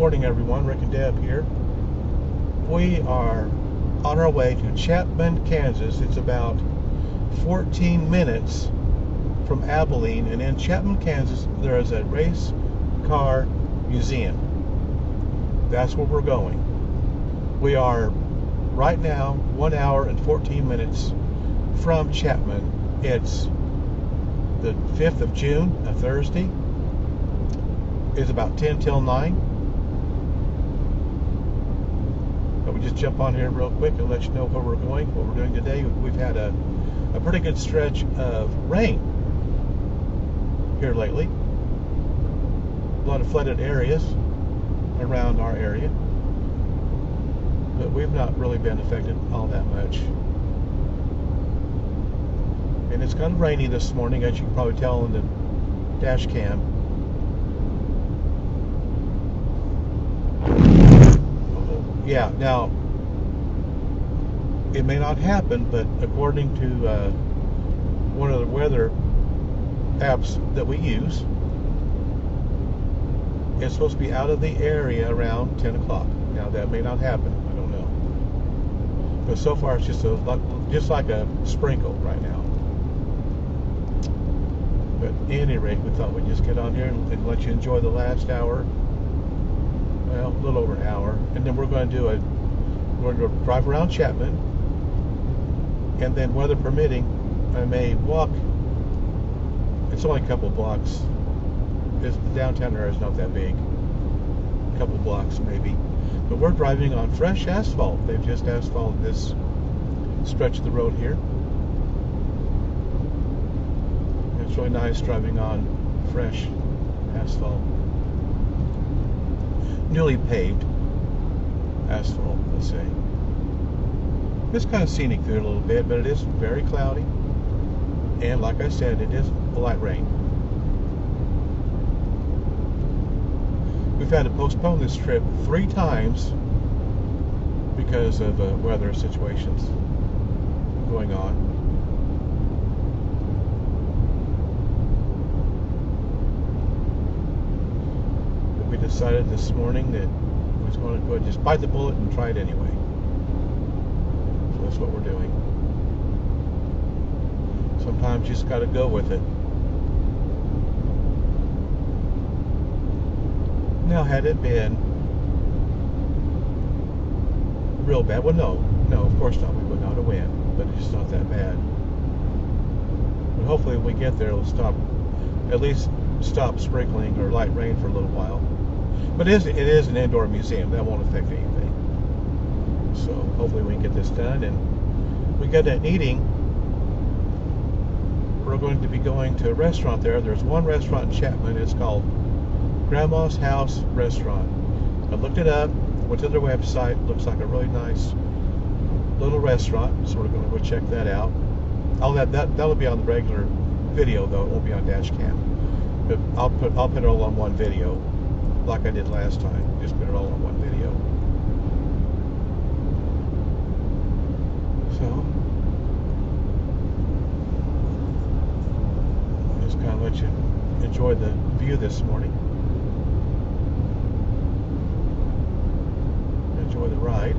Morning, everyone. Rick and Deb here. We are on our way to Chapman, Kansas. It's about 14 minutes from Abilene, and in Chapman, Kansas, there is a race car museum. That's where we're going. We are right now 1 hour and 14 minutes from Chapman. It's the 5th of June, a Thursday. It's about 10 till 9. But we just jump on here real quick and let you know where we're going, what we're doing today. We've had a pretty good stretch of rain here lately. A lot of flooded areas around our area. But we've not really been affected all that much. And it's kind of rainy this morning, as you can probably tell in the dash cam. Yeah, now, it may not happen, but according to one of the weather apps that we use, it's supposed to be out of the area around 10 o'clock. Now, that may not happen. I don't know. But so far, it's just like a sprinkle right now. But at any rate, we thought we'd just get on here and let you enjoy the last hour. Well, a little over an hour, and then we're going to drive around Chapman, and then, weather permitting, I may walk. It's only a couple blocks. The downtown area is not that big. A couple blocks maybe, but we're driving on fresh asphalt. They've just asphalted this stretch of the road here. It's really nice driving on fresh asphalt. Newly paved asphalt, let's say. It's kind of scenic through a little bit, but it is very cloudy. And like I said, it is a light rain. We've had to postpone this trip 3 times because of weather situations going on. We decided this morning that we was going to go ahead and just bite the bullet and try it anyway. So that's what we're doing. Sometimes you just got to go with it. Now, had it been real bad, well, no, of course not. We would not have win, but it's just not that bad. But hopefully, when we get there, it'll stop, at least stop sprinkling or light rain for a little while. But it is an indoor museum. That won't affect anything. So hopefully we can get this done. And we get that eating. We're going to be going to a restaurant there. There's one restaurant in Chapman. It's called Grandma's House Restaurant. I looked it up. Went to their website. Looks like a really nice little restaurant. So we're going to go check that out. That'll be on the regular video though. It won't be on dash cam. But I'll put it all on one video, like I did last time. Just put it all on one video. So, just kind of let you enjoy the view this morning. Enjoy the ride.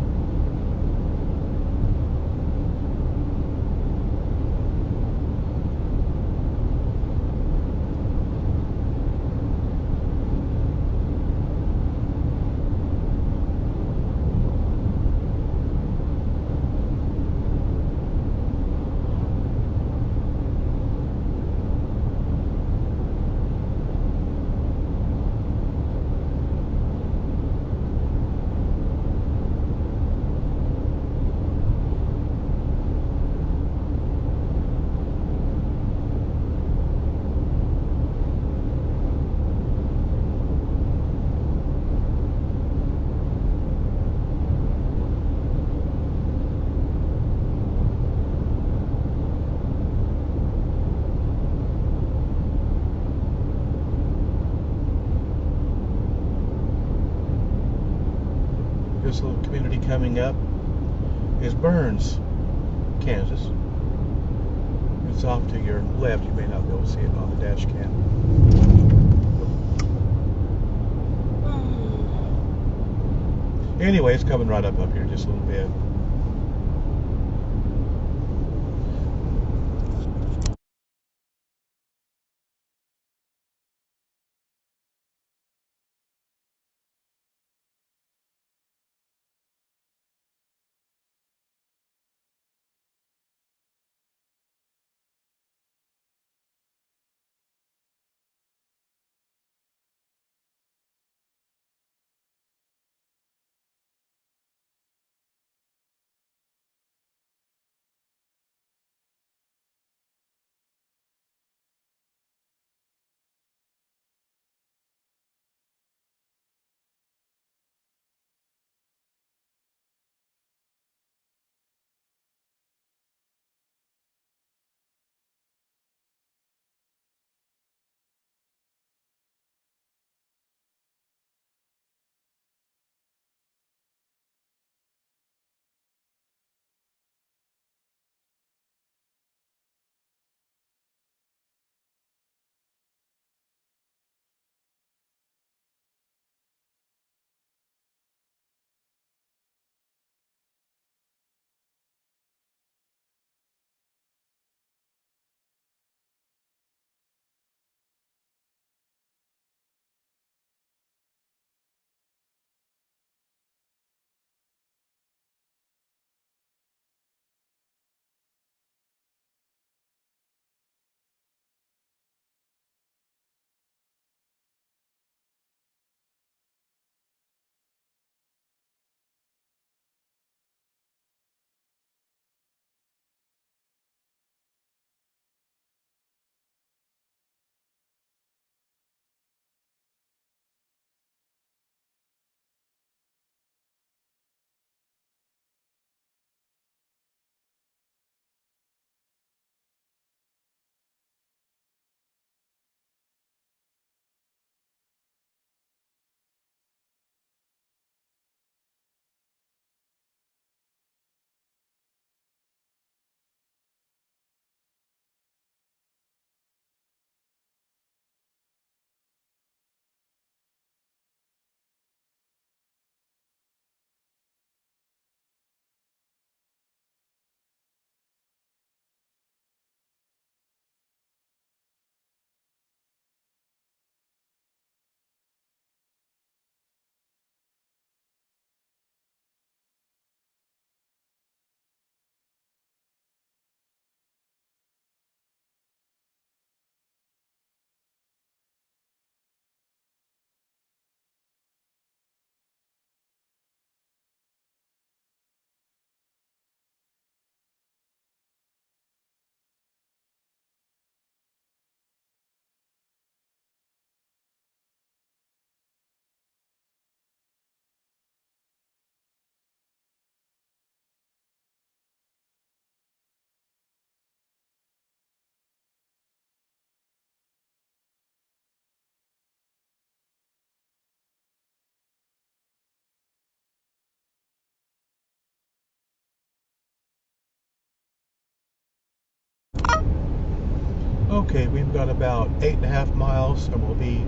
This little community coming up is Burns, Kansas. It's off to your left. You may not be able to see it on the dash cam. Anyway, it's coming right up here just a little bit. Okay, we've got about 8.5 miles and we'll be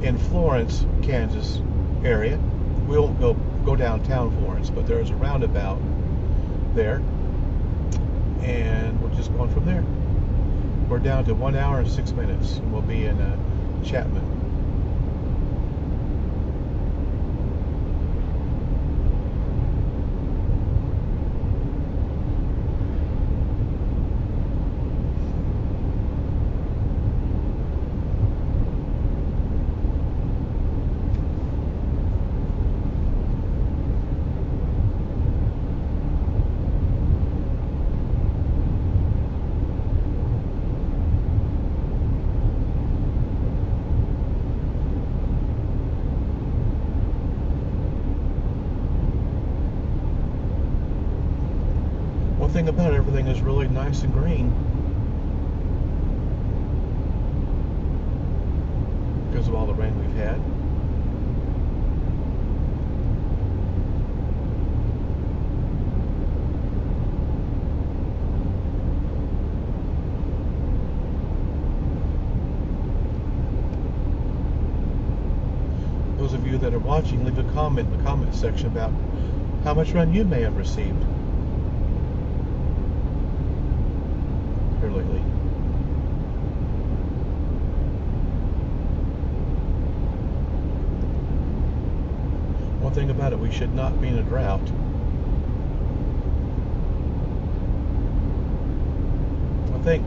in Florence, Kansas area. We won't go downtown Florence, but there's a roundabout there, and we're just going from there. We're down to 1 hour and 6 minutes, and we'll be in Chapman. One thing about everything is really nice and green because of all the rain we've had. Those of you that that are watching, leave a comment in the comment section about how much run you may have received here lately. One thing about it, we should not be in a drought. I think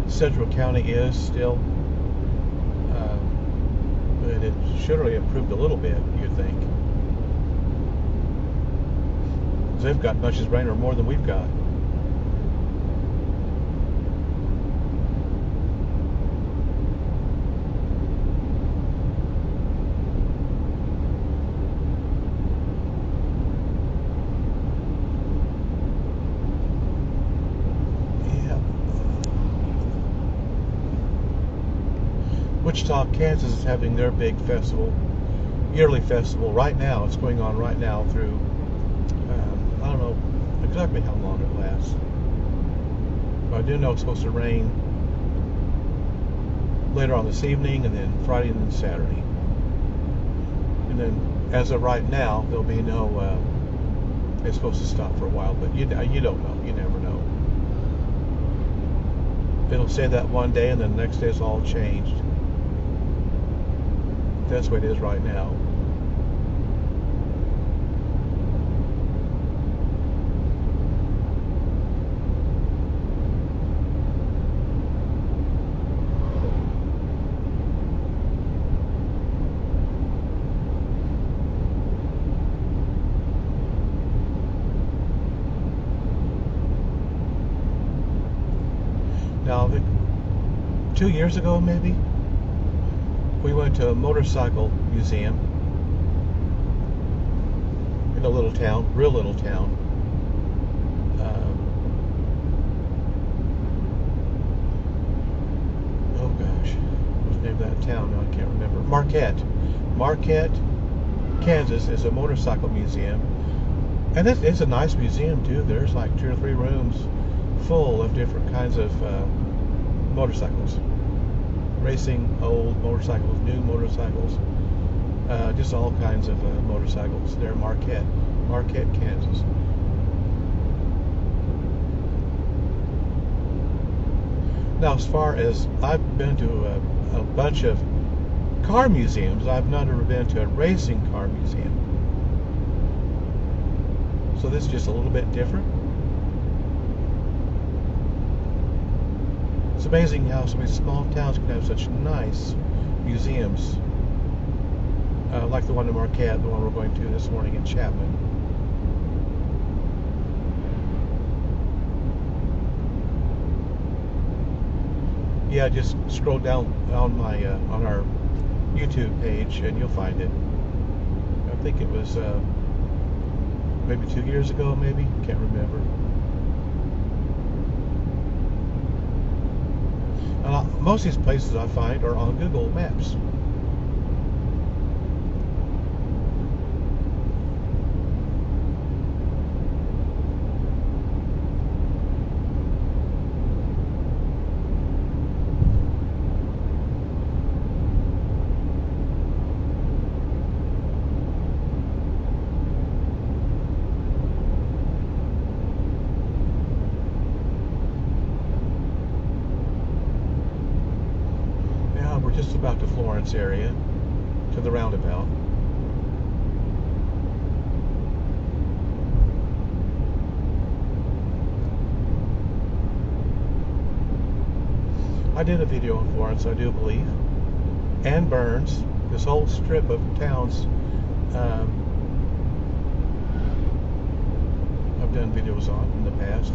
Central County is still, but it should really improved a little bit, you'd think. Because they've got much as rain or more than we've got. Wichita, Kansas is having their big festival, yearly festival right now. It's going on right now through, I don't know exactly how long it lasts. But I do know it's supposed to rain later on this evening, and then Friday, and then Saturday. And then, as of right now, there'll be no, it's supposed to stop for a while, but you don't know. You never know. It'll say that one day, and then the next day it's all changed. That's what it is right now. Now, 2 years ago, maybe, we went to a motorcycle museum in a little town, real little town. Oh gosh, what's the name of that town? No, I can't remember. Marquette, Kansas is a motorcycle museum, and it's a nice museum too. There's like 2 or 3 rooms full of different kinds of motorcycles. Racing, old motorcycles, new motorcycles, just all kinds of motorcycles. They're Marquette, Kansas. Now, as far as I've been to a bunch of car museums, I've not ever been to a racing car museum. So this is just a little bit different. It's amazing how so many small towns can have such nice museums, like the one in Marquette, the one we're going to this morning in Chapman. Yeah, just scroll down on my on our YouTube page and you'll find it. I think it was maybe 2 years ago, maybe, can't remember. Most of these places I find are on Google Maps. We're just about to Florence area, to the roundabout. I did a video on Florence, I do believe, and Burns, this whole strip of towns. I've done videos on in the past.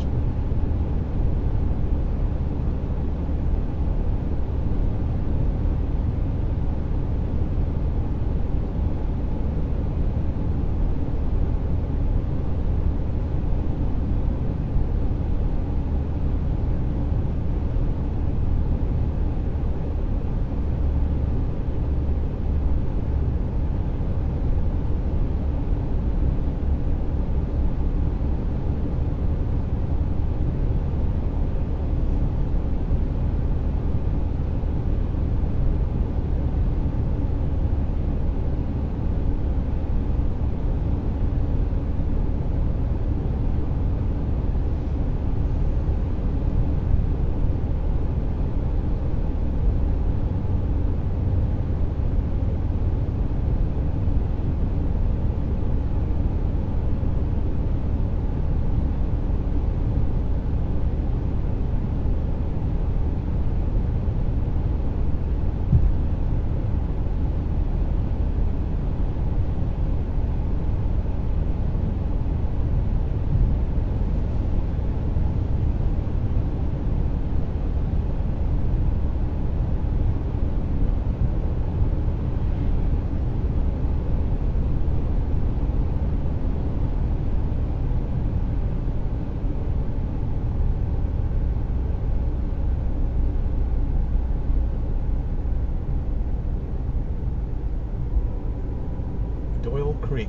Creek,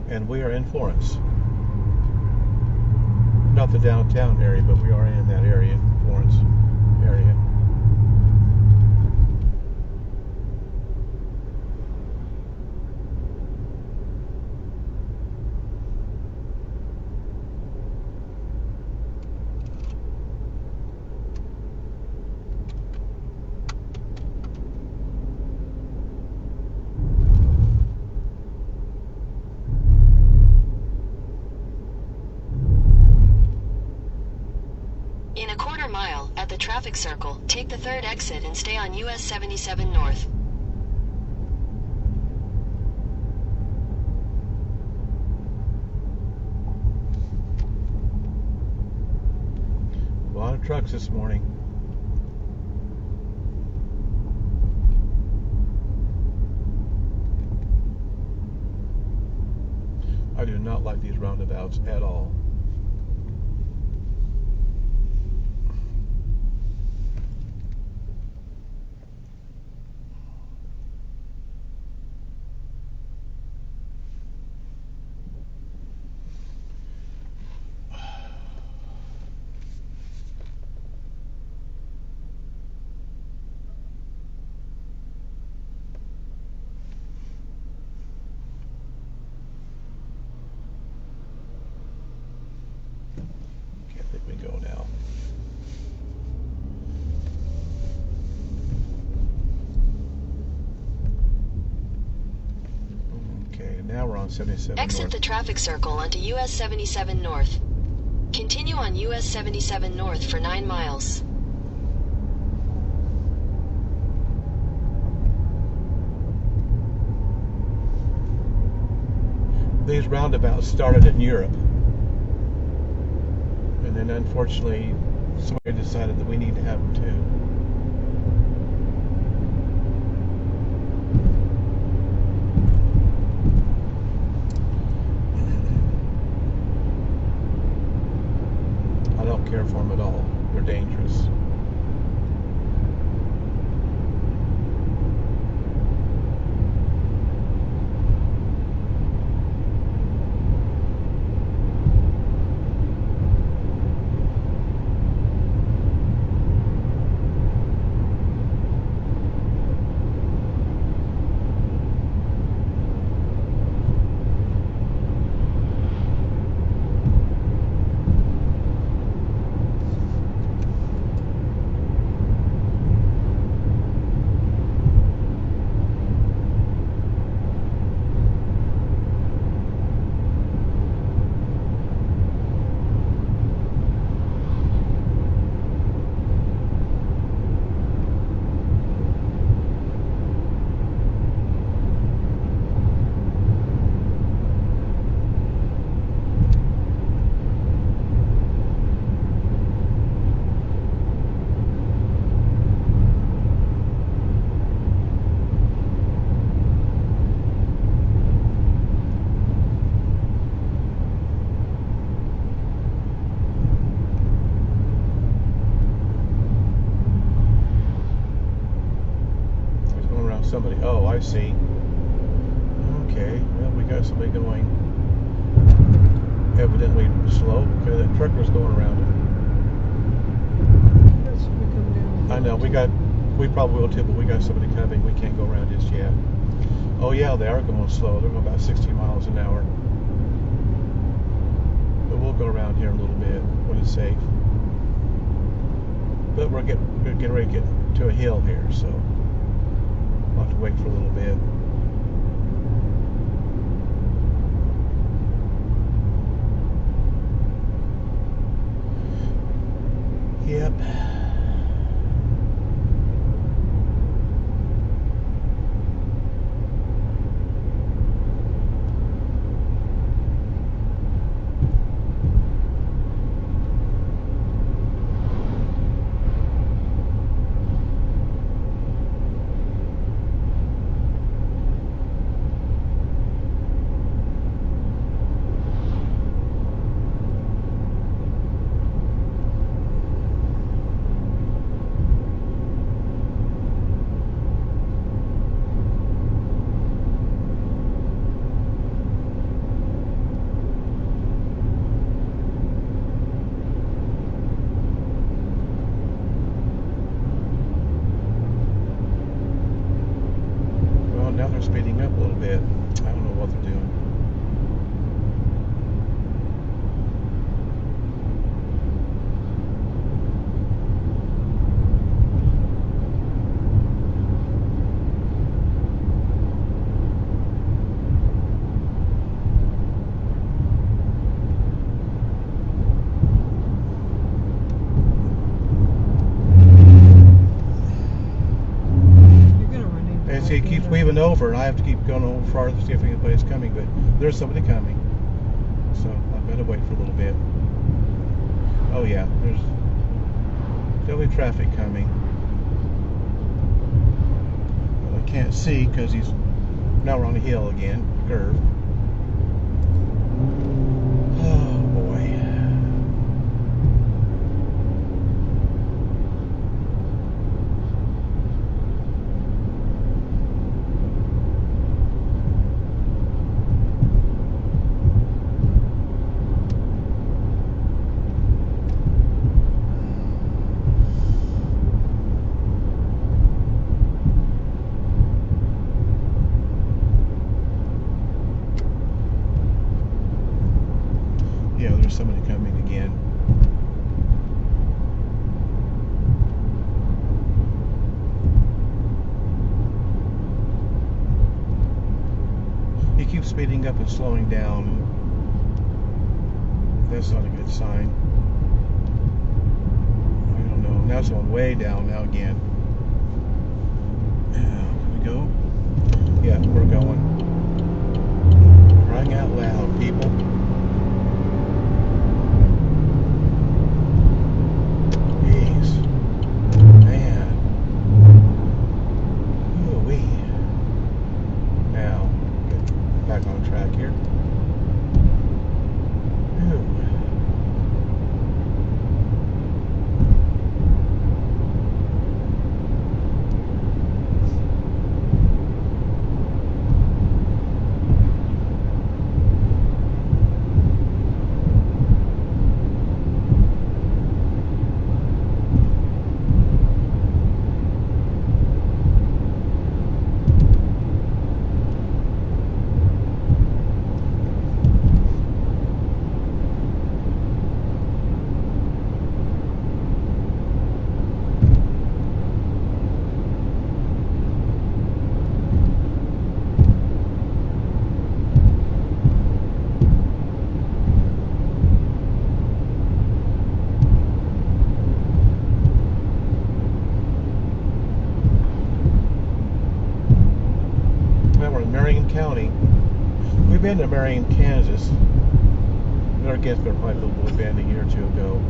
and we are in Florence. Not the downtown area, but we are in that area, Florence area. In a quarter mile, at the traffic circle, take the 3rd exit and stay on US 77 North. A lot of trucks this morning. I do not like these roundabouts at all. I think we go now. Okay, now we're on 77 Exit North. the traffic circle onto US 77 North. Continue on US 77 North for 9 miles. These roundabouts started in Europe, and then unfortunately somebody decided that we need to have them too. I don't care for them at all. They're dangerous. Somebody, oh, I see. Okay, well, we got somebody going evidently slow. Okay, that trucker's going around it. I know, we probably will too, but we got somebody coming. We can't go around just yet. Oh yeah, they are going slow. They're going about 60 miles an hour. But we'll go around here a little bit when it's safe. But we're getting ready to get to a hill here, so we'll have to wait for a little bit. Yep. speeding up a little bit. I don't know what they're doing. He keeps weaving over, and I have to keep going over farther to see if anybody's coming, but there's somebody coming. So I better wait for a little bit. Oh yeah, there's definitely traffic coming. Well, I can't see because he's now we're on a hill again, curve. Oh boy. Yeah, there's somebody coming again. He keeps speeding up and slowing down. That's not a good sign. I don't know. Now it's going way down now again. Can we go? Yeah, we're going. Crying out loud, people. County. We've been to Marion, Kansas. Our guest been probably a band a year or two ago.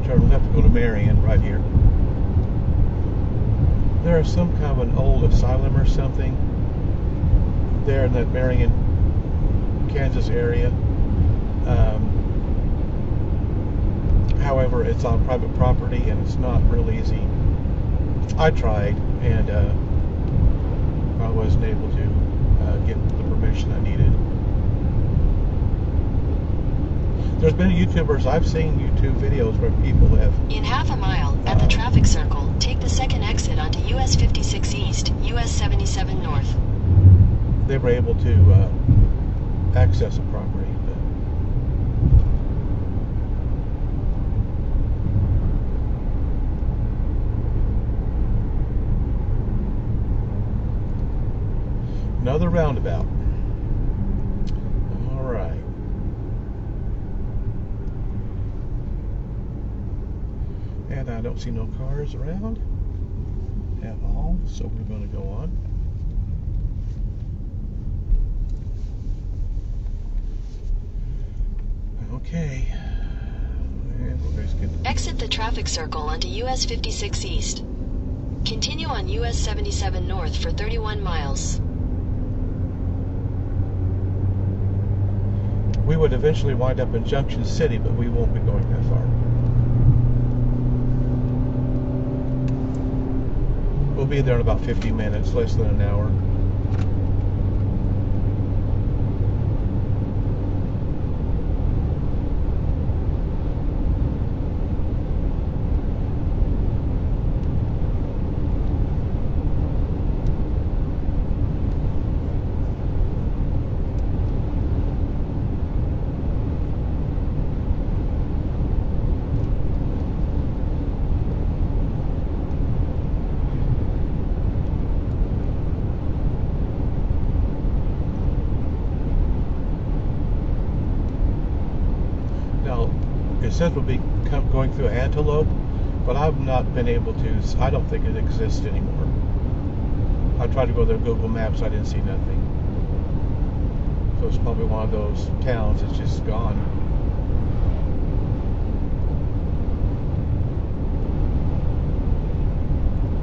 Turn left to go to Marion, right here. There's some kind of an old asylum or something there in that Marion, Kansas area. However, it's on private property and it's not real easy. I tried and I wasn't able to get the permission I needed. There's been YouTubers, I've seen YouTube videos where people have... In half a mile, at the traffic circle, take the second exit onto US 56 East, US 77 North. They were able to access the property. Another roundabout. right. And I don't see no cars around at all, so we're going to go on. Okay. And we'll just get... Exit the traffic circle onto US 56 East. Continue on US 77 North for 31 miles. We would eventually wind up in Junction City, but we won't be going that far. We'll be there in about 50 minutes, less than an hour. Now, it says we'll be going through Antelope, but I've not been able to. I don't think it exists anymore. I tried to go to Google Maps, I didn't see nothing. So it's probably one of those towns that's just gone.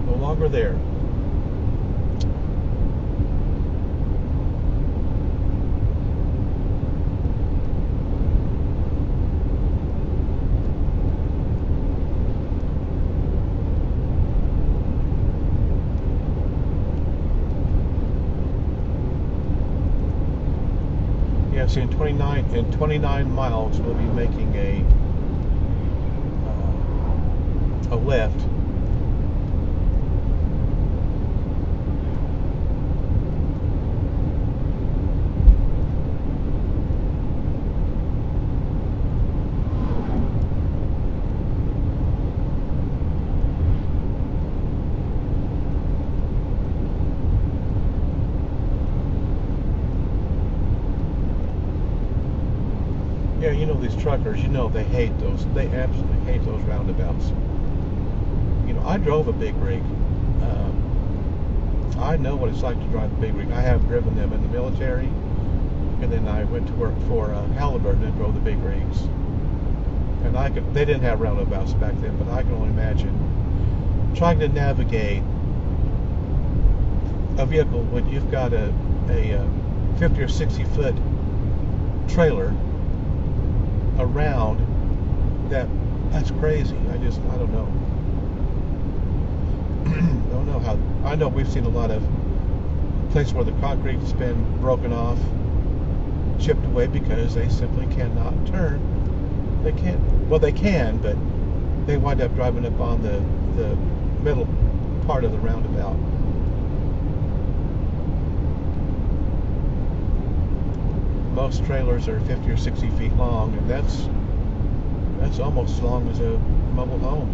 No longer there. See, in 29 miles, we'll be making a left. Yeah, you know these truckers, you know they hate those. They absolutely hate those roundabouts. You know, I drove a big rig. I know what it's like to drive a big rig. I have driven them in the military, and then I went to work for Halliburton and drove the big rigs. And they didn't have roundabouts back then, but I can only imagine trying to navigate a vehicle when you've got a 50 or 60 foot trailer around that's crazy. I don't know. Don't know how. I know we've seen a lot of places where the concrete's been broken off, chipped away because they simply cannot turn. They can't. Well, they can, but they wind up driving up on the middle part of the roundabout. Most trailers are 50 or 60 feet long, and that's almost as long as a mobile home.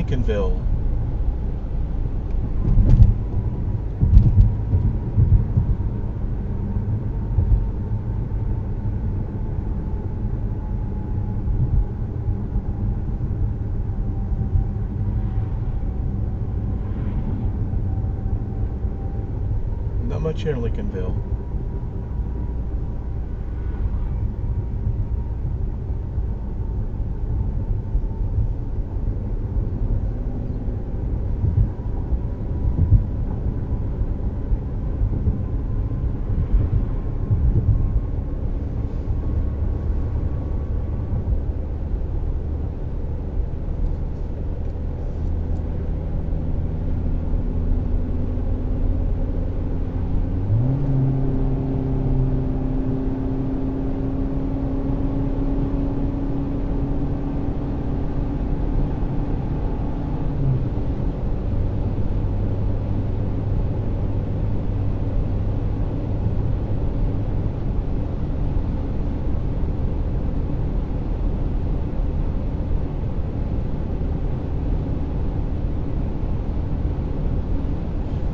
Lincolnville. Not much here in Lincolnville.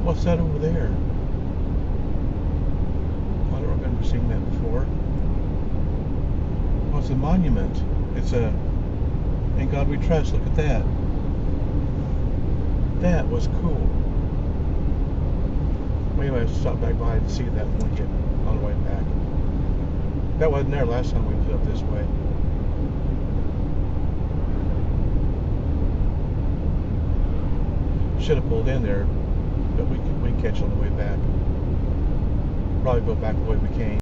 What's that over there? I don't remember seeing that before. Oh, it's a monument. It's a In God We Trust. Look at that. That was cool. Maybe I stop back by and see that when we get on the way back. That wasn't there last time we was up this way. Should have pulled in there, but we can catch on the way back. Probably go back the way we came.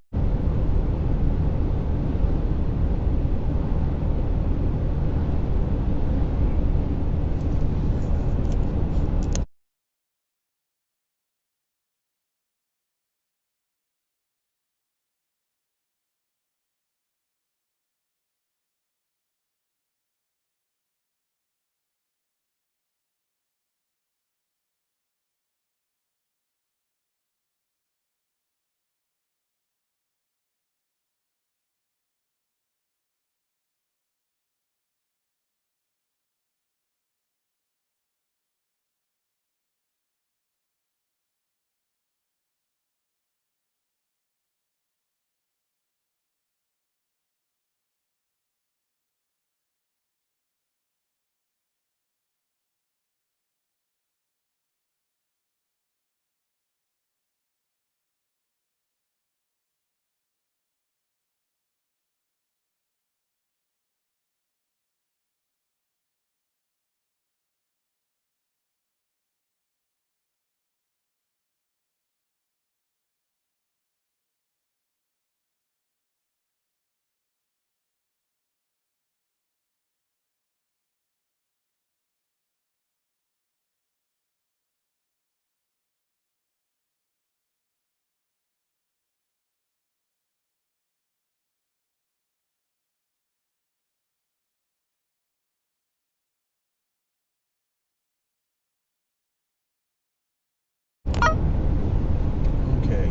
Okay.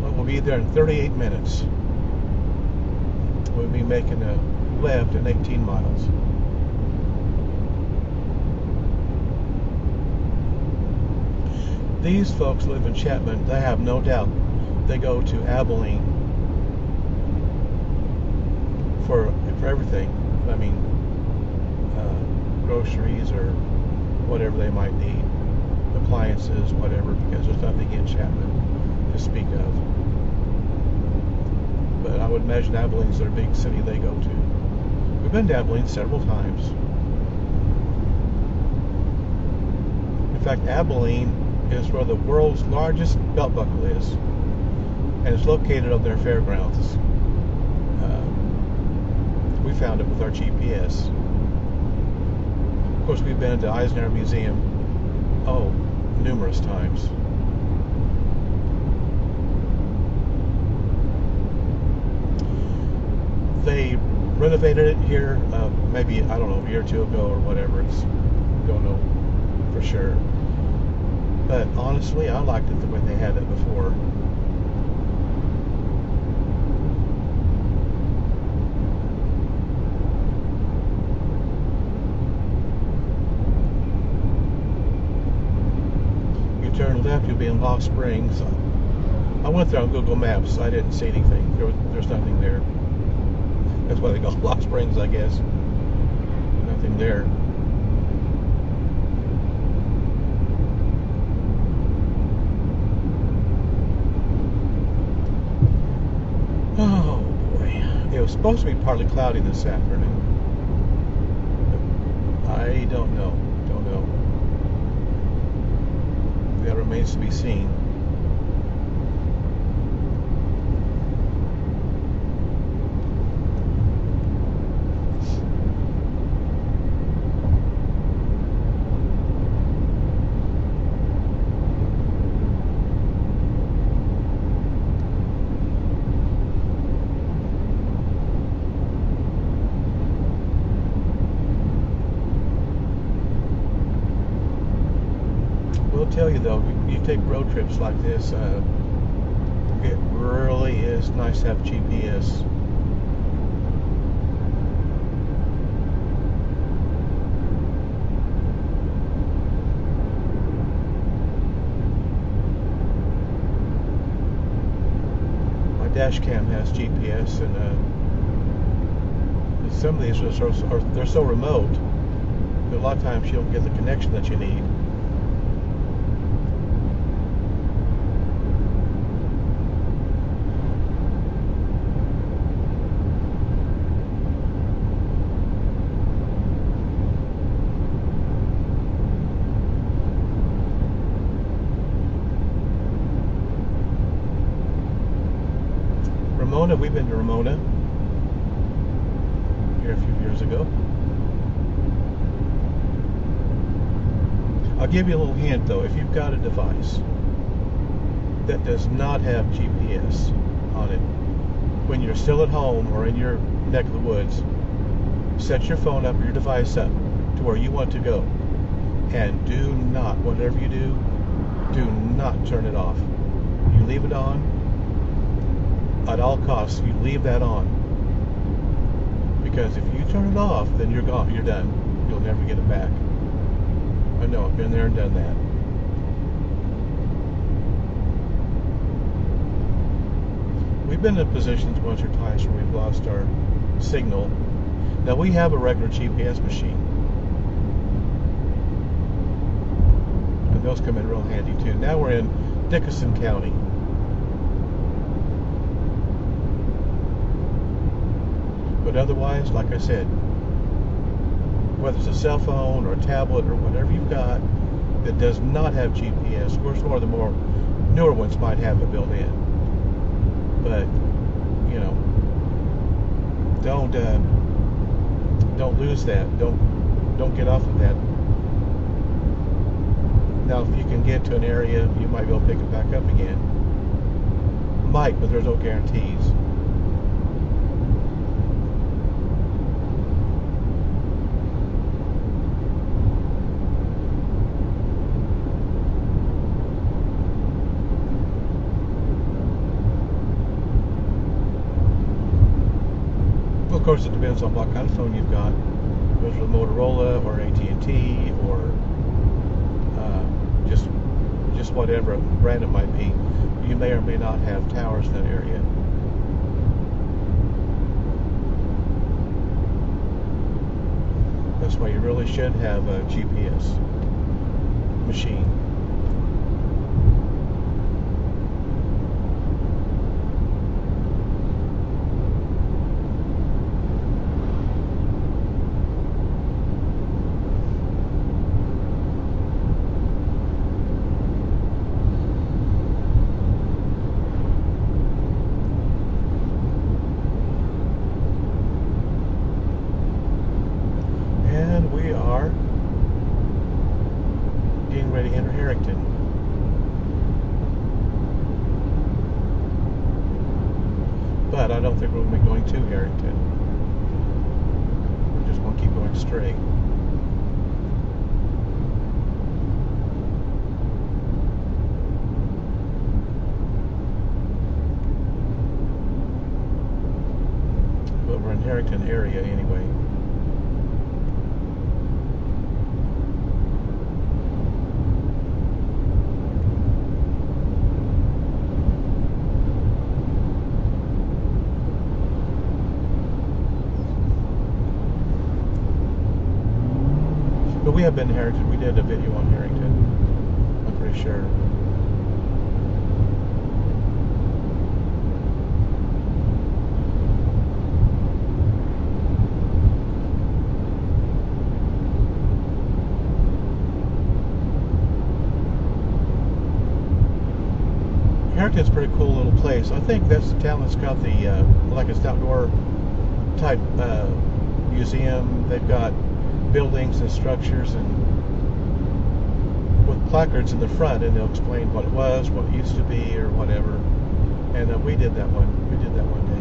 Well, we'll be there in 38 minutes. We'll be making a left in 18 miles. These folks live in Chapman. They have no doubt they go to Abilene for everything. I mean, groceries or whatever they might need, appliances, whatever, because there's nothing in Chapman to speak of. But I would imagine Abilene's their big city they go to. We've been to Abilene several times. In fact, Abilene is where the world's largest belt buckle is, and it's located on their fairgrounds. We found it with our GPS. Of course, we've been to Eisenhower Museum, numerous times. They renovated it here, maybe, I don't know, a year or two ago or whatever. Don't know for sure. But honestly, I liked it the way they had it before. to be in Lost Springs. I went there on Google Maps. I didn't see anything. There's nothing there. That's why they call it Lost Springs, I guess. Nothing there. Oh boy. It was supposed to be partly cloudy this afternoon. I don't know. Don't know. That remains to be seen. Will tell you though, you take road trips like this, it really is nice to have GPS. My dash cam has GPS, and some of these they're so remote that a lot of times you don't get the connection that you need. Ramona, we've been to Ramona here a few years ago. I'll give you a little hint though. If you've got a device that does not have GPS on it, when you're still at home or in your neck of the woods, set your phone up or your device up to where you want to go, and do not, whatever you do not turn it off. You leave it on. At all costs, you leave that on, because if you turn it off, then you're gone. You're done. You'll never get it back. I know. I've been there and done that. We've been in positions once or twice where we've lost our signal. Now we have a regular GPS machine, and those come in real handy too. Now we're in Dickinson County. But otherwise, like I said, whether it's a cell phone or a tablet or whatever you've got that does not have GPS, of course, more the more newer ones might have it built in. But you know, don't lose that. Don't get off of that. Now, if you can get to an area, you might be able to pick it back up again. Might, but there's no guarantees. Of course, it depends on what kind of phone you've got. Whether it's a Motorola or AT&T or just whatever brand it might be, you may or may not have towers in that area. That's why you really should have a GPS machine. We are getting ready to enter Harrington. But I don't think we'll be going to Harrington. We're just going to keep going straight. But we're in Harrington area anyway. have been to Harrington. We did a video on Harrington. I'm pretty sure. Harrington's a pretty cool little place. I think that's the town that's got the like it's outdoor type museum. They've got buildings and structures and with placards in the front, and they'll explain what it was, what it used to be, or whatever. And we did that one. We did that one day.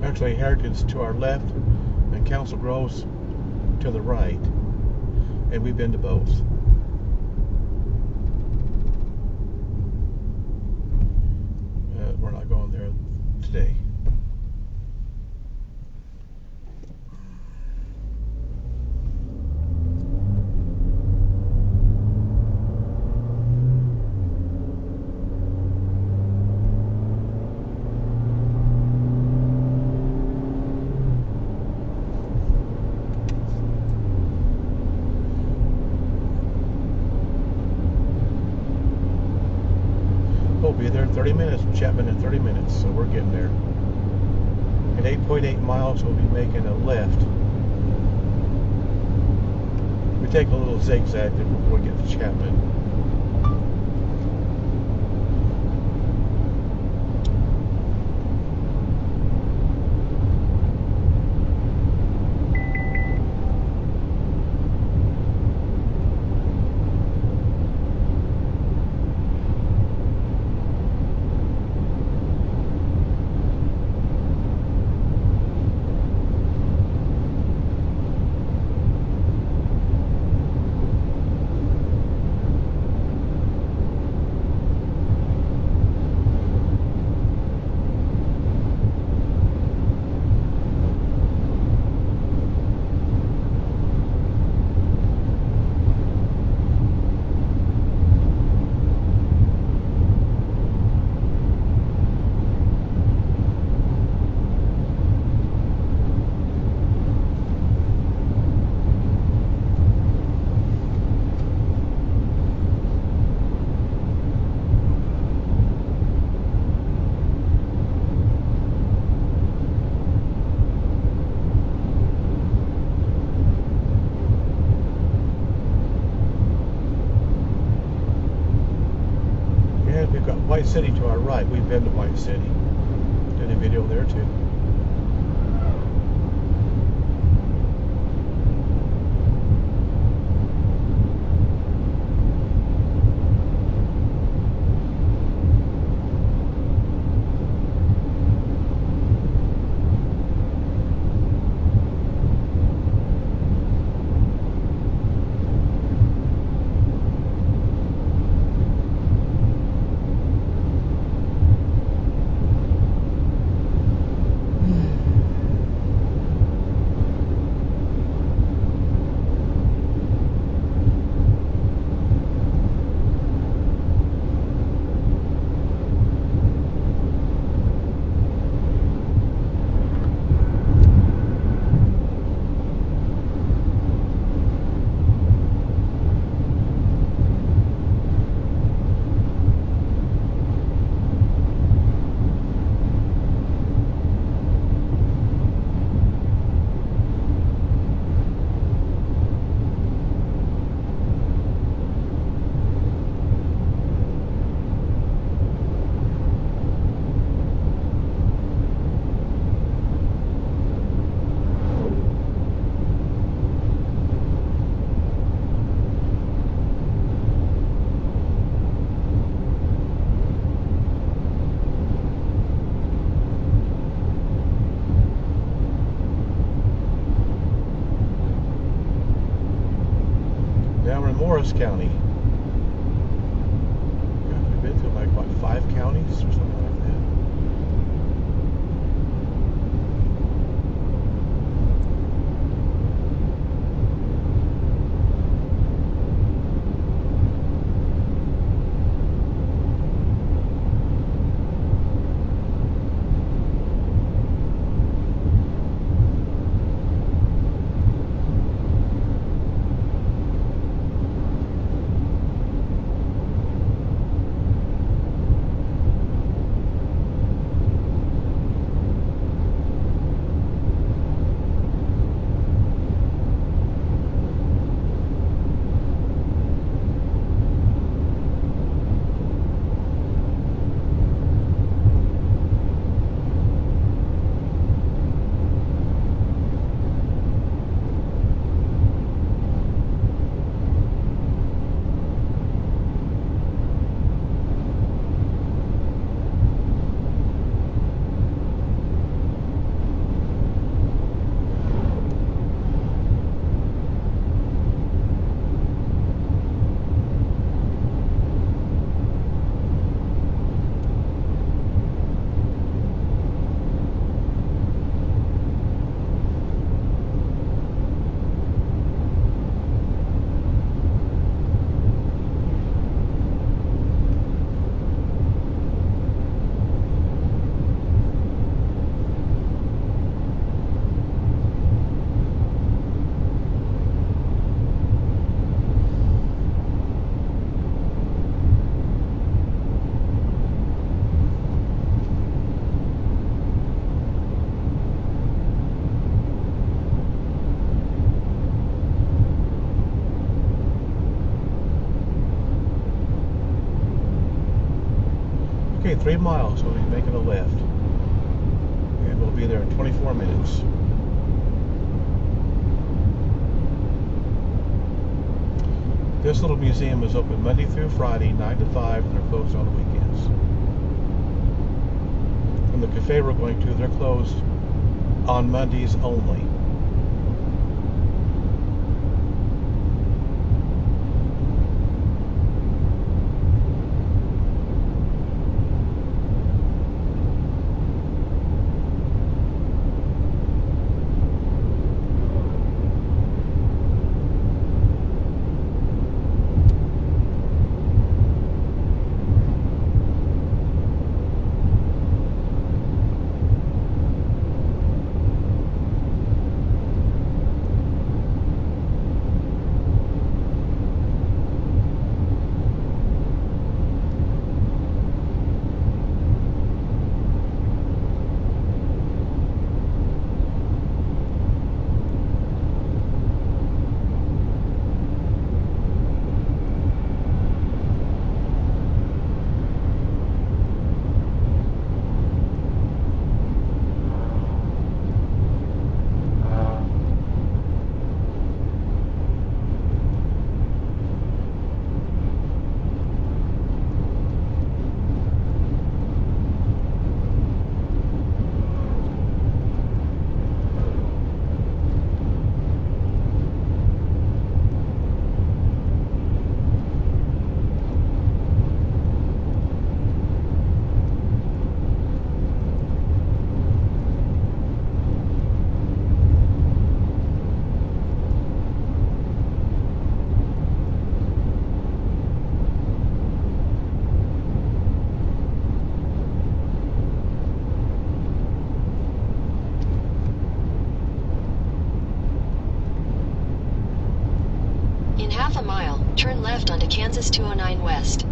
Actually, Harrington's to our left and Council Grove's to the right, and we've been to both. We're not going there today. We'll be there in 30 minutes, Chapman in 30 minutes, so we're getting there. In 8.8 miles, we'll be making a left. We take a little zigzag before we get to Chapman. We've got White City to our right. We've been to White City. Did a video there too. Morris County. God, we've been through like, what, 5 counties or something like that? Okay, 3 miles, we'll be making a left. And we'll be there in 24 minutes. This little museum is open Monday through Friday, 9 to 5, and they're closed on the weekends. And the cafe we're going to, they're closed on Mondays only. In half a mile, turn left onto Kansas 209 West.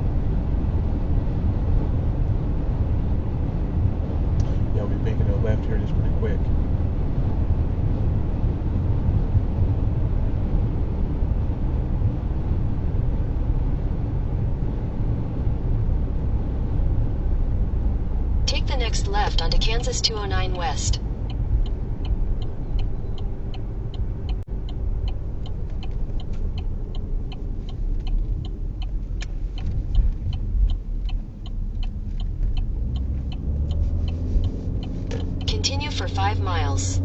Yeah, we'll be making a left here just pretty quick. Take the next left onto Kansas 209 West. Continue for 5 miles.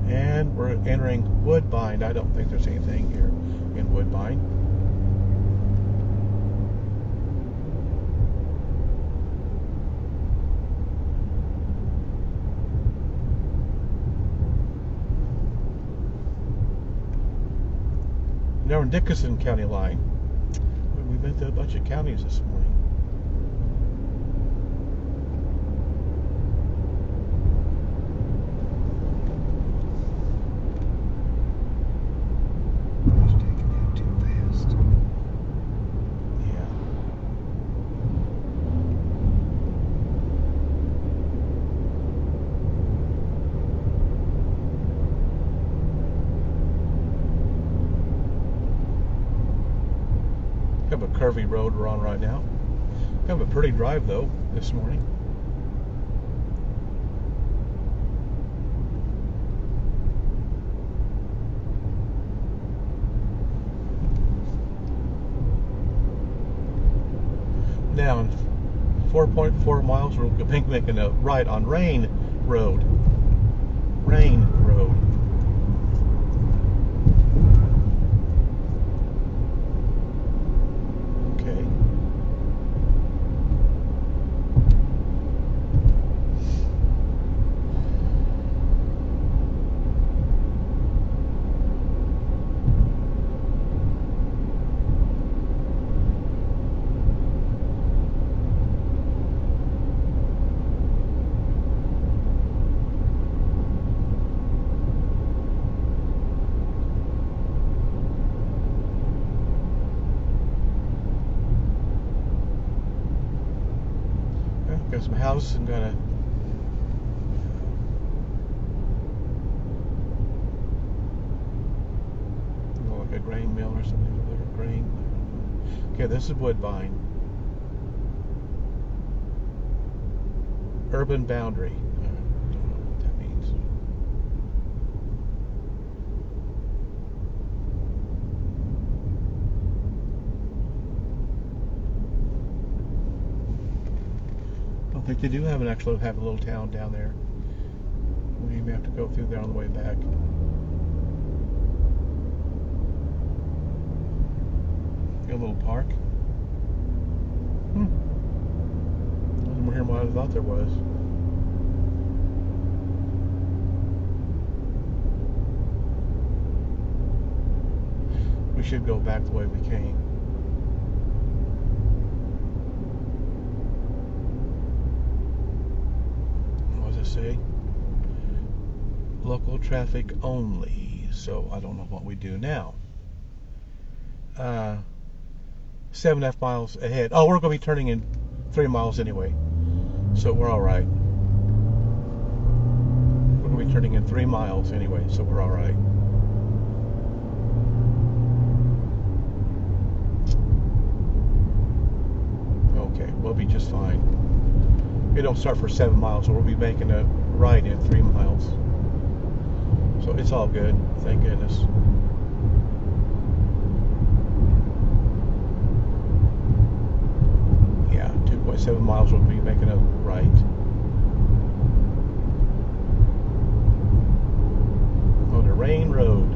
And we're entering Woodbine. I don't think there's anything here in Woodbine. Now we're in Dickinson County line. We've been to a bunch of counties this morning. Kind of a curvy road we're on right now. Kind of a pretty drive though this morning. Now in 4.4 miles we're making a right on Rain Road. Rain Road. Got some houses and got a like a grain mill or something over there. Grain. Okay, this is Woodbine. Urban boundary. I don't know what that means. I think they do have a little town down there. We may have to go through there on the way back. Got a little park. Wasn't more here than what I thought there was. We should go back the way we came. Say local traffic only, so I don't know what we do now. 7.5 miles ahead. Oh, we're going to be turning in 3 miles anyway, so we're all right. We're going to be turning in 3 miles anyway, so we're all right. Okay, we'll be just fine. It don't start for 7 miles, so we'll be making a right in 3 miles. So it's all good, thank goodness. Yeah, 2.7 miles we'll be making a right. On the Rain Road.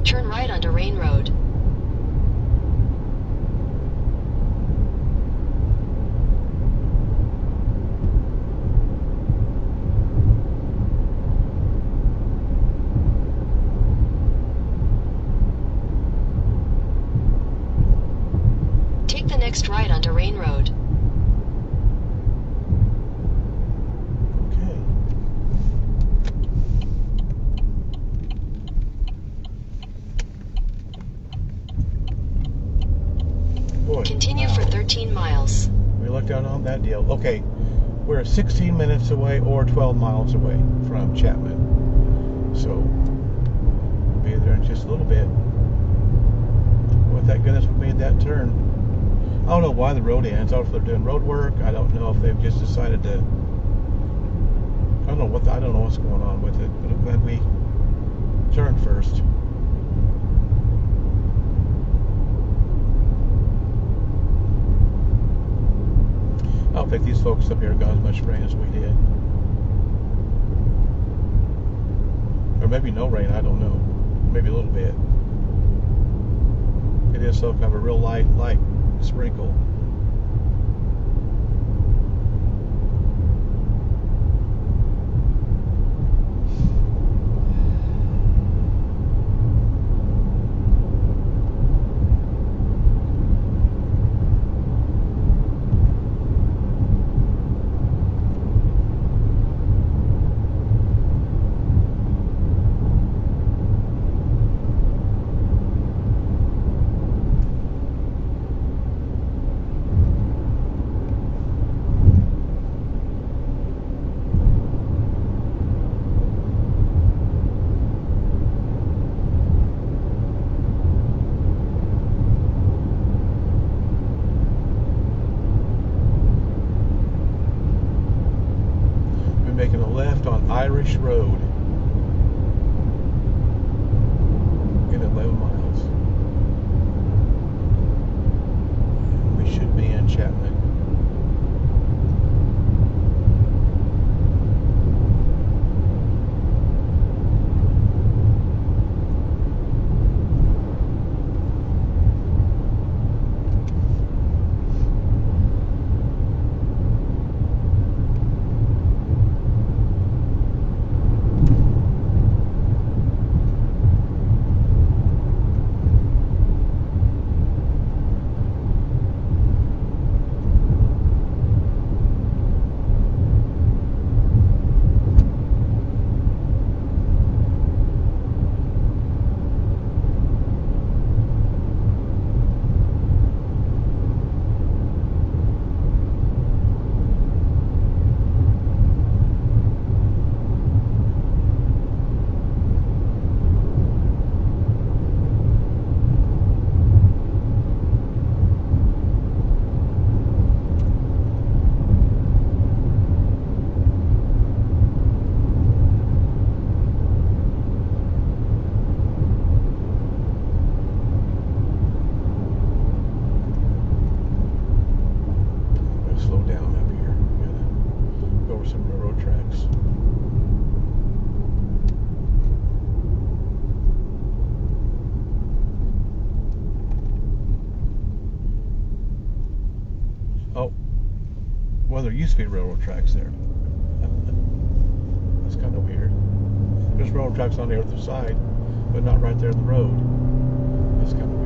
Turn right onto Rain Road. Take the next right onto Rain Road. Okay. Boy, Continue wow. for 13 miles. We looked out on that deal. Okay, we're 16 minutes away or 12 miles away from Chapman. So, we'll be there in just a little bit. Well, thank goodness we made that turn. I don't know why the road ends. I don't know if they're doing road work. I don't know if they've just decided to. I don't know what's going on with it. But I'm glad we turned first. I don't think these folks up here got as much rain as we did. Or maybe no rain, I don't know. Maybe a little bit. It is so kind of a real light sprinkle. Making a left on Irish Road in 11 miles. We should be in Chapman. Slow down up here. Gotta go over some railroad tracks. Oh, well, there used to be railroad tracks there. That's kind of weird. There's railroad tracks on the other side, but not right there in the road. That's kind of weird.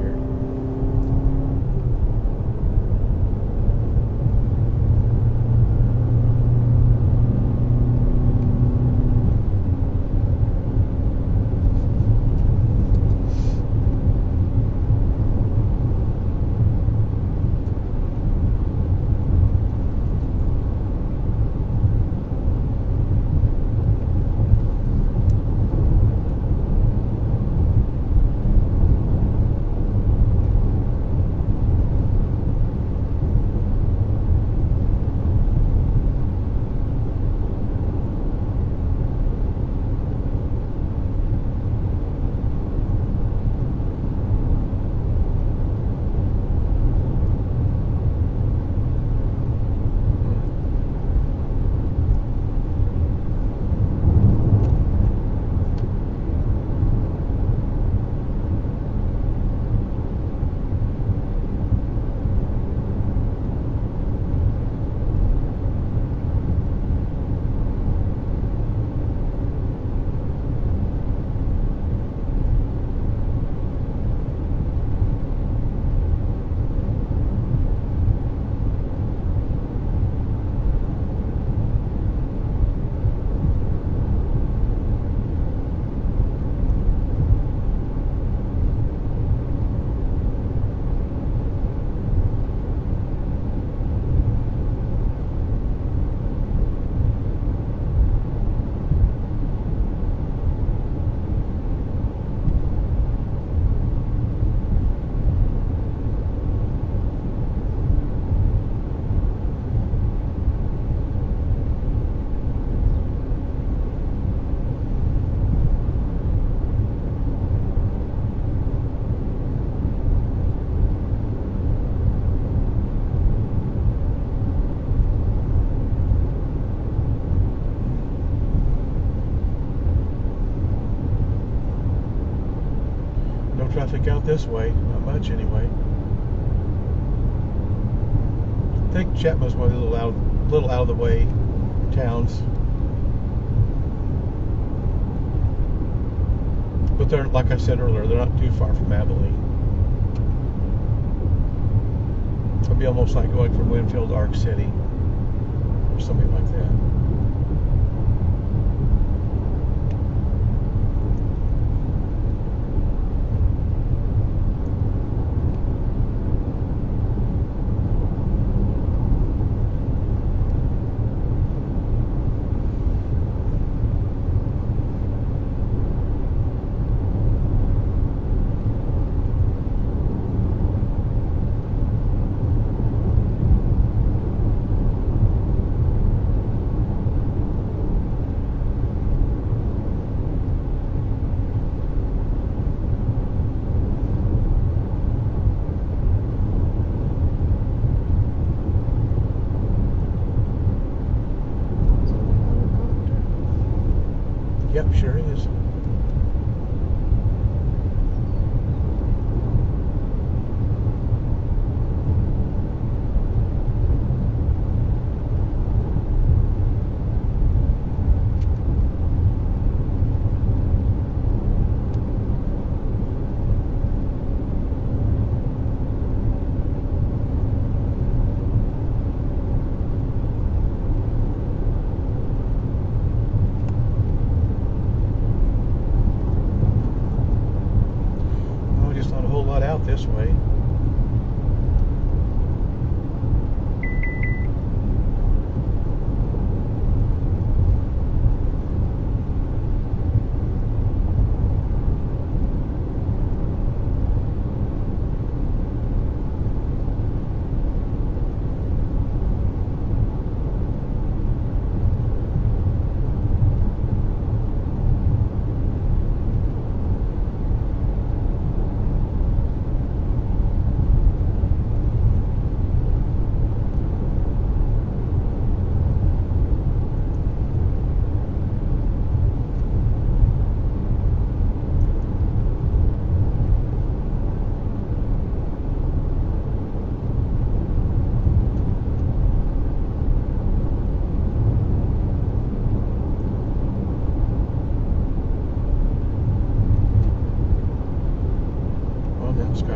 traffic out this way. Not much anyway. I think Chapman's one of the little out of the way towns. But they're, like I said earlier, they're not too far from Abilene. It'll be almost like going from Winfield to Ark City or something like that. Yep, sure is. Out this way.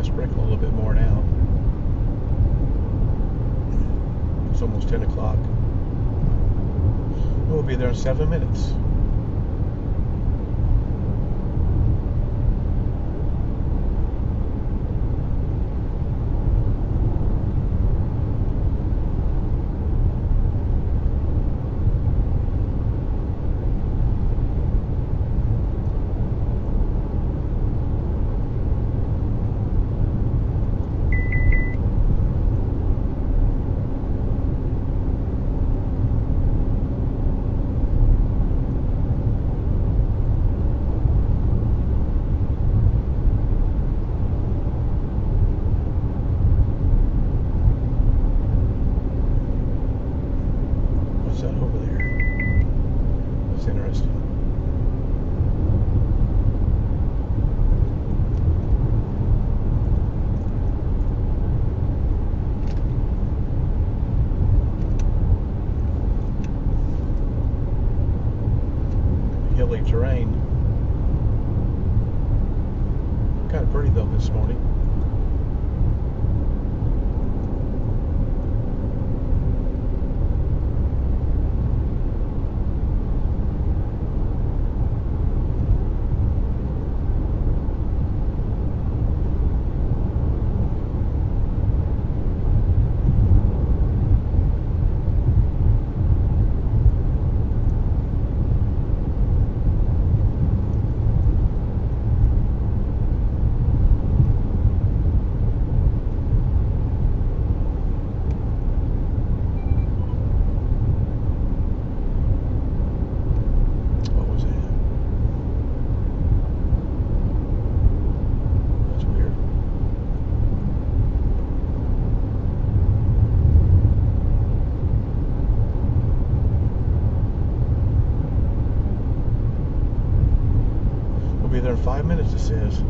Sprinkle a little bit more now. It's almost 10 o'clock. We'll be there in 7 minutes. Over there. That's interesting. Hilly terrain. Kind of pretty though this morning. There in 5 minutes, it says.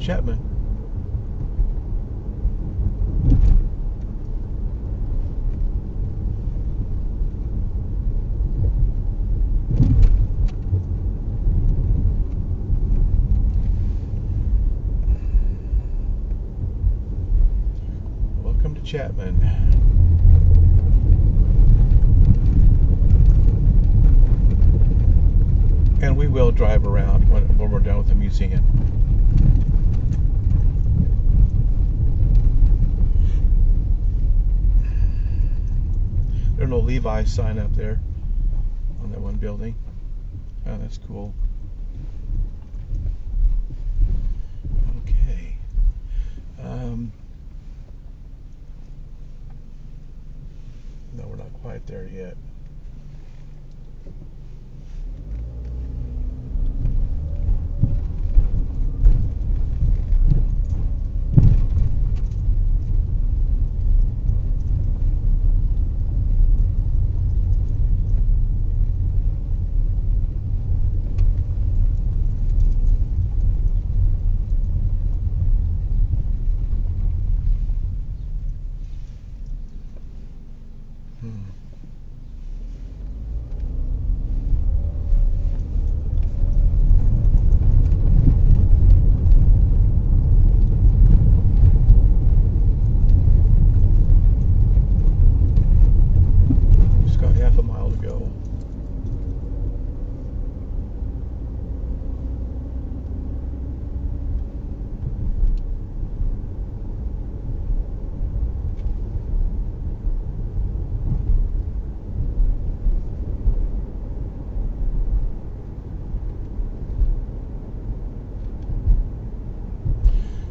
Chapman. Welcome to Chapman. And we will drive around when we're done with the museum. There's no Levi's sign up there on that one building. Oh, that's cool. Okay. No, we're not quite there yet. Just got half a mile to go.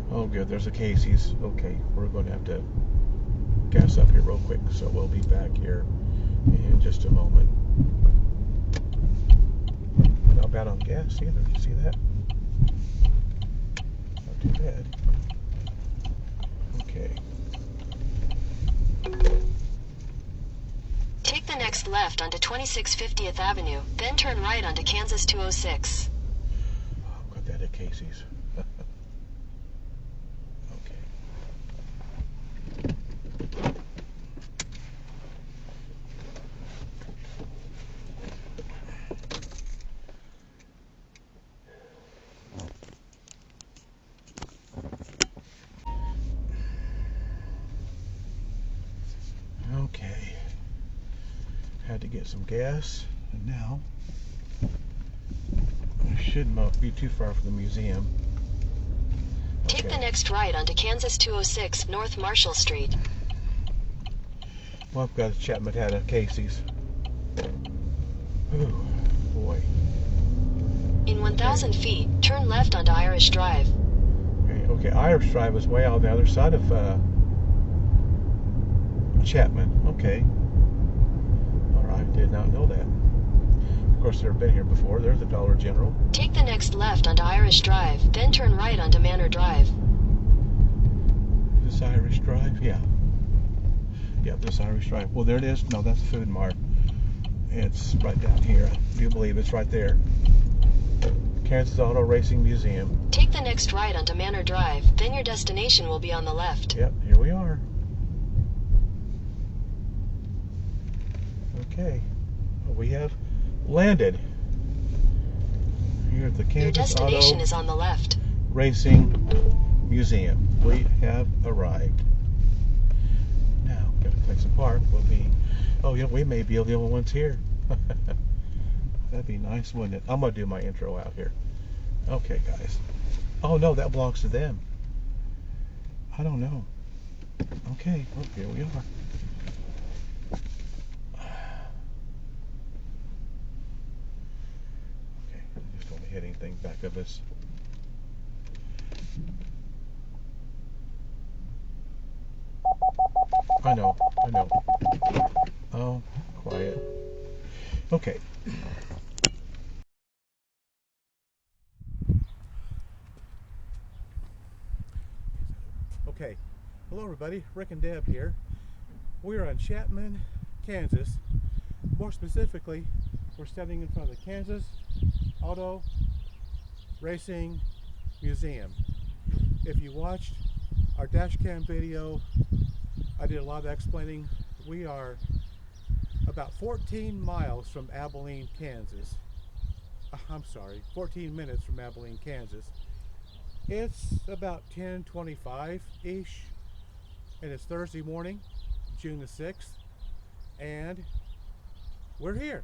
Oh, good. There's a Casey's. Okay, we're going to have to gas up here real quick, so we'll be back here in just a moment. Not bad on gas either. You see that? Not too bad. Okay. Take the next left onto 2650th Avenue, then turn right onto Kansas 206. Oh, got that at Casey's. Okay. Had to get some gas, and now I should not be too far from the museum. Take the next right onto Kansas 206 North Marshall Street. Well, I've got a Chapman had a Casey's. Oh boy. In 1,000 feet, turn left onto Irish Drive. Okay, Irish Drive is way out on the other side of Chapman. Okay. Alright, did not know that. Of course, never been here before. There's the Dollar General. Take the next left onto Irish Drive, then turn right onto Manor Drive. This Irish Drive? Yeah. Yep, this Irish Drive. Well, there it is. No, that's Food Mart. It's right down here. I do believe it's right there. Kansas Auto Racing Museum. Take the next right onto Manor Drive, then your destination will be on the left. Yep, here we are. Okay, well, we have landed here at the Your Kansas destination Auto is on the left. Racing Museum. We have arrived. Now, got a place to park. We'll be, oh yeah, we may be the only ones here. That'd be nice, wouldn't it? I'm gonna do my intro out here. Okay, guys. Oh no, that belongs to them. I don't know. Okay, well, here we are. Okay, just don't hit anything back of us. I know. Oh, quiet. Okay. Okay. Hello, everybody. Rick and Deb here. We are in Chapman, Kansas. More specifically, we're standing in front of the Kansas Auto Racing Museum. If you watched our dash cam video, I did a lot of explaining. We are about 14 miles from Abilene, Kansas. I'm sorry, 14 minutes from Abilene, Kansas. It's about 10:25-ish, and it's Thursday morning, June the 6th, and we're here.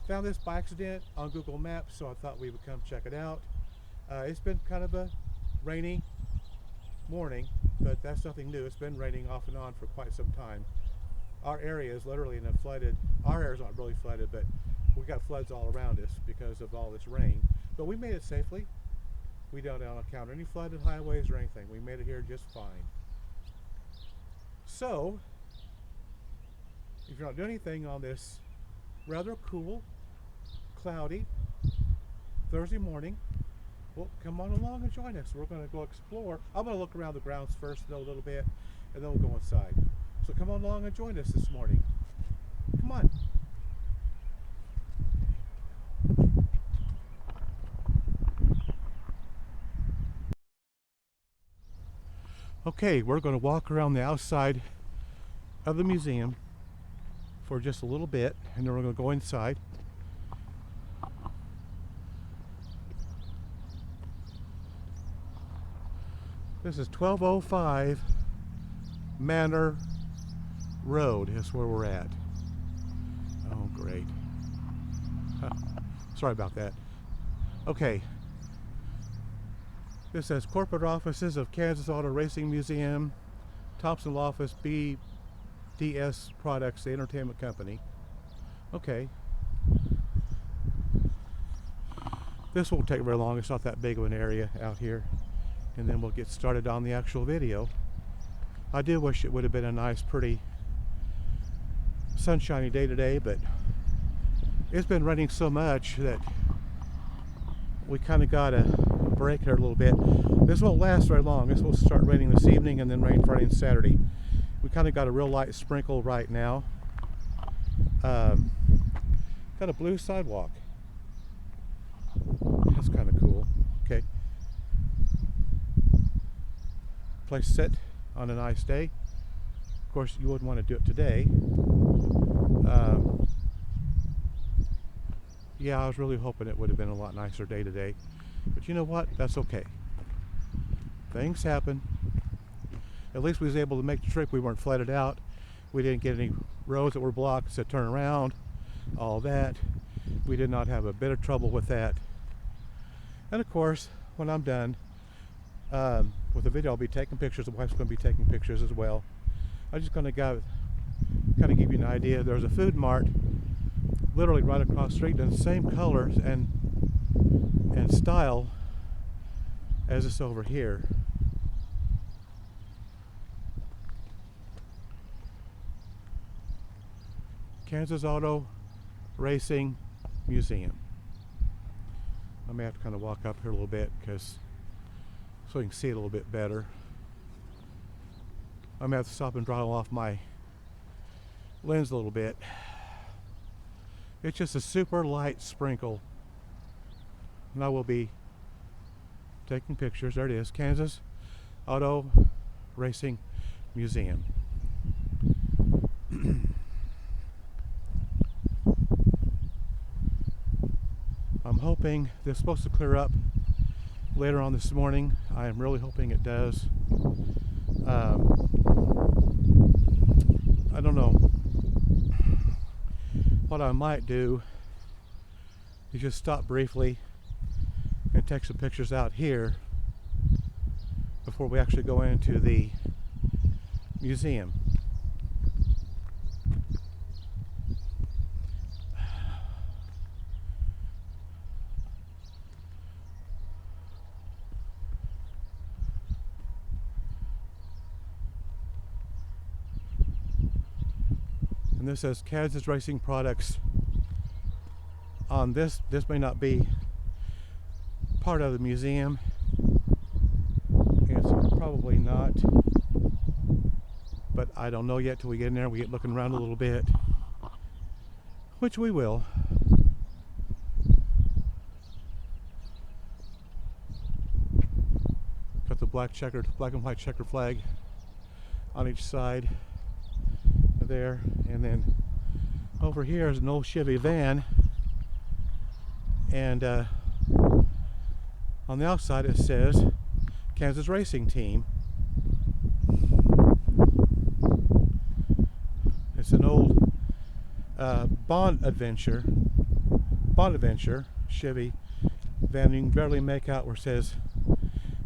Found this by accident on Google Maps, so I thought we would come check it out. It's been kind of a rainy morning, but that's nothing new. It's been raining off and on for quite some time. Our area is literally in a flooded, our area is not really flooded, but we got floods all around us because of all this rain. But we made it safely. We don't encounter any flooded highways or anything. We made it here just fine. So, if you're not doing anything on this rather cool, cloudy Thursday morning, well, come on along and join us. We're going to go explore. I'm going to look around the grounds first, though, a little bit, and then we'll go inside. So come on along and join us this morning. Come on. Okay, we're going to walk around the outside of the museum for just a little bit, and then we're going to go inside. This is 1205 Manor Road is where we're at. Oh, great. Sorry about that. Okay. This says corporate offices of Kansas Auto Racing Museum, Thompson Law Office, BDS Products, the entertainment company. Okay. This won't take very long. It's not that big of an area out here. And then we'll get started on the actual video. I do wish it would have been a nice, pretty, sunshiny day today, but it's been raining so much that we kind of got a break here a little bit. This won't last very long. It's supposed to start raining this evening and then rain Friday and Saturday. We kind of got a real light sprinkle right now. Got a blue sidewalk. That's kind of cool. Okay. Place to sit on a nice day. Of course, you wouldn't want to do it today. Yeah, I was really hoping it would have been a lot nicer day today. But you know what? That's okay. Things happen. At least we was able to make the trip. We weren't flooded out. We didn't get any roads that were blocked, so turn around, all that. We did not have a bit of trouble with that. And of course, when I'm done with the video, I'll be taking pictures. The wife's going to be taking pictures as well. I'm just going to kind of give you an idea. There's a food mart literally right across the street in the same colors and style as this over here. Kansas Auto Racing Museum. I may have to kind of walk up here a little bit because so you can see it a little bit better. I may have to stop and throttle off my lens a little bit. It's just a super light sprinkle. And I will be taking pictures. There it is, Kansas Auto Racing Museum. I'm hoping this is supposed to clear up later on this morning. I am really hoping it does. I don't know. What I might do is just stop briefly and take some pictures out here before we actually go into the museum. And this says Kansas Racing Products on this. This may not be part of the museum. It's probably not. But I don't know yet till we get in there. We get looking around a little bit, which we will. Got black and white checkered flag on each side there. And then over here is an old Chevy van, and on the outside it says Kansas Racing Team. It's an old Bond Adventure Chevy van. You can barely make out where it says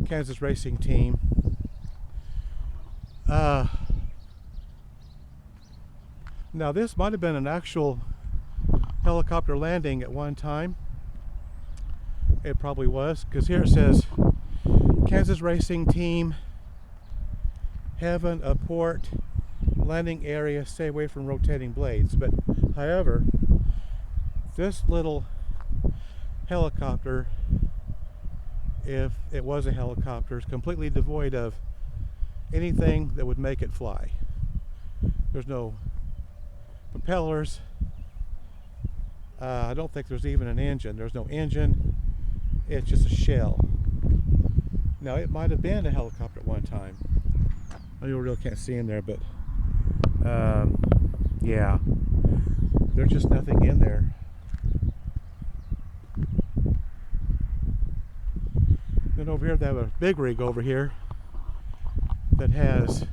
Kansas Racing Team. Now this might have been an actual helicopter landing at one time. It probably was, because here it says Kansas Racing Team, Heaven, a port, landing area, stay away from rotating blades. But however, this little helicopter, if it was a helicopter, is completely devoid of anything that would make it fly. There's no propellers. I don't think there's even an engine. There's no engine. It's just a shell. Now it might have been a helicopter at one time. You really can't see in there, but yeah, there's just nothing in there. Then over here they have a big rig over here that has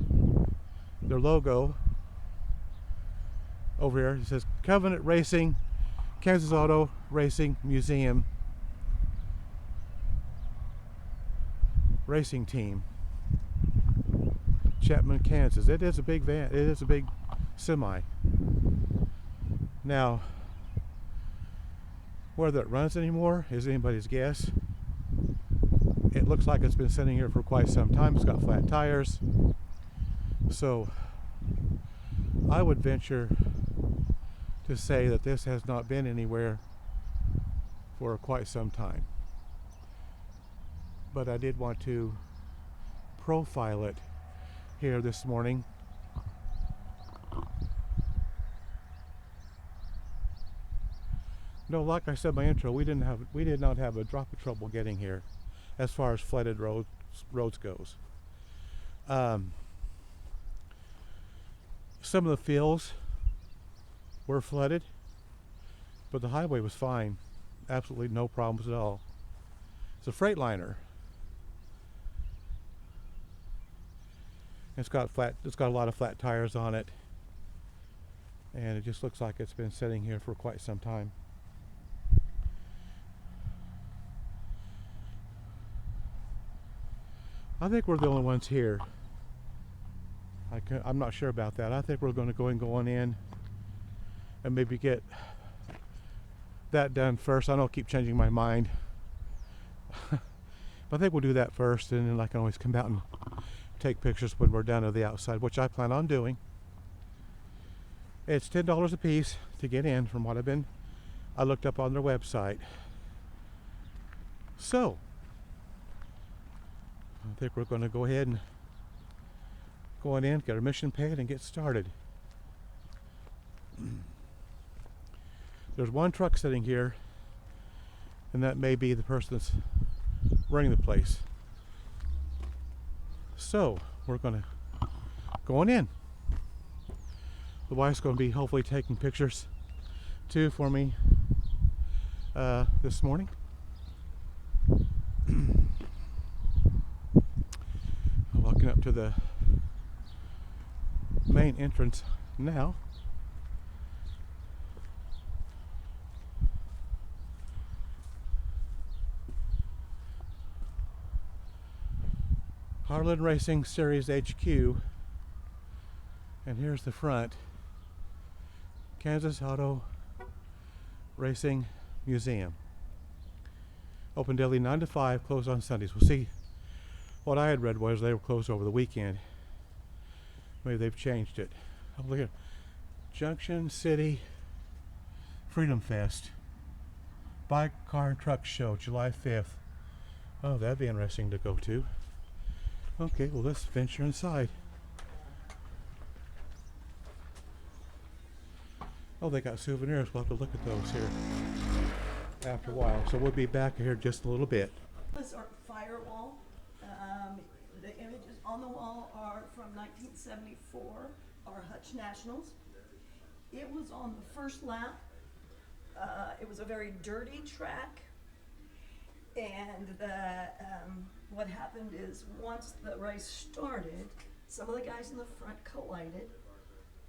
their logo over here. It says Covenant Racing, Kansas Auto Racing Museum Racing Team, Chapman, Kansas. It is a big van. It is a big semi. Now, whether it runs anymore is anybody's guess. It looks like it's been sitting here for quite some time. It's got flat tires. So, I would venture to say that this has not been anywhere for quite some time. But I did want to profile it here this morning. No, like I said in my intro, we did not have a drop of trouble getting here as far as flooded roads goes. Some of the fields were flooded, but the highway was fine. Absolutely no problems at all. It's a Freightliner. It's got a lot of flat tires on it, and it just looks like it's been sitting here for quite some time. I think we're the only ones here. I'm not sure about that. I think we're going to go in and maybe get that done first. I don't keep changing my mind. But I think we'll do that first, and then I can always come out and take pictures when we're done to the outside, which I plan on doing. It's $10 a piece to get in, from what I looked up on their website. So I think we're going to go ahead and go in, get our mission paid, and get started. There's one truck sitting here, and that may be the person that's running the place. So we're going to go on in. The wife's going to be hopefully taking pictures too for me this morning. I'm walking up to the main entrance now. Harlan Racing Series HQ, and here's the front. Kansas Auto Racing Museum. Open daily 9 to 5, closed on Sundays. We'll see. What I had read was they were closed over the weekend. Maybe they've changed it. Oh, look at Junction City Freedom Fest. Bike, Car, and Truck Show, July 5th. Oh, that'd be interesting to go to. Okay, well, let's venture inside. Oh, they got souvenirs. We'll have to look at those here after a while. So we'll be back here just a little bit. Or firewall. on the wall are from 1974, our Hutch Nationals. It was on the first lap. It was a very dirty track. And what happened is once the race started, some of the guys in the front collided.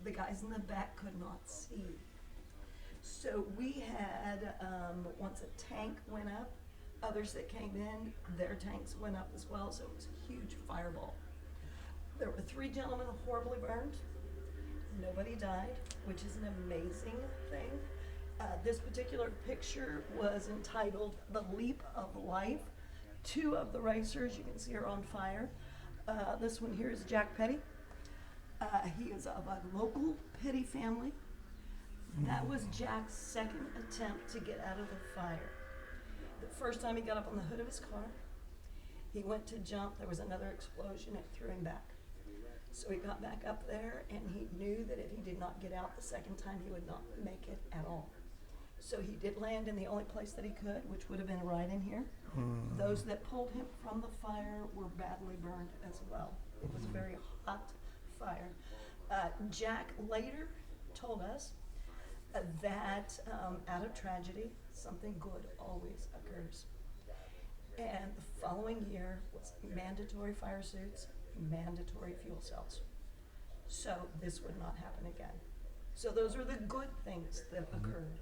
The guys in the back could not see. So we had, once a tank went up, others that came in, their tanks went up as well, so it was a huge fireball. There were 3 gentlemen horribly burned. Nobody died, which is an amazing thing. This particular picture was entitled The Leap of Life. 2 of the racers you can see are on fire. This one here is Jack Petty. He is of a local Petty family. That was Jack's second attempt to get out of the fire. The first time he got up on the hood of his car, he went to jump, there was another explosion, it threw him back. So he got back up there and he knew that if he did not get out the second time, he would not make it at all. So he did land in the only place that he could, which would have been right in here. Those that pulled him from the fire were badly burned as well. It was a very hot fire. Jack later told us that out of tragedy, something good always occurs. And the following year was mandatory fire suits, mandatory fuel cells. So this would not happen again. So those are the good things that occurred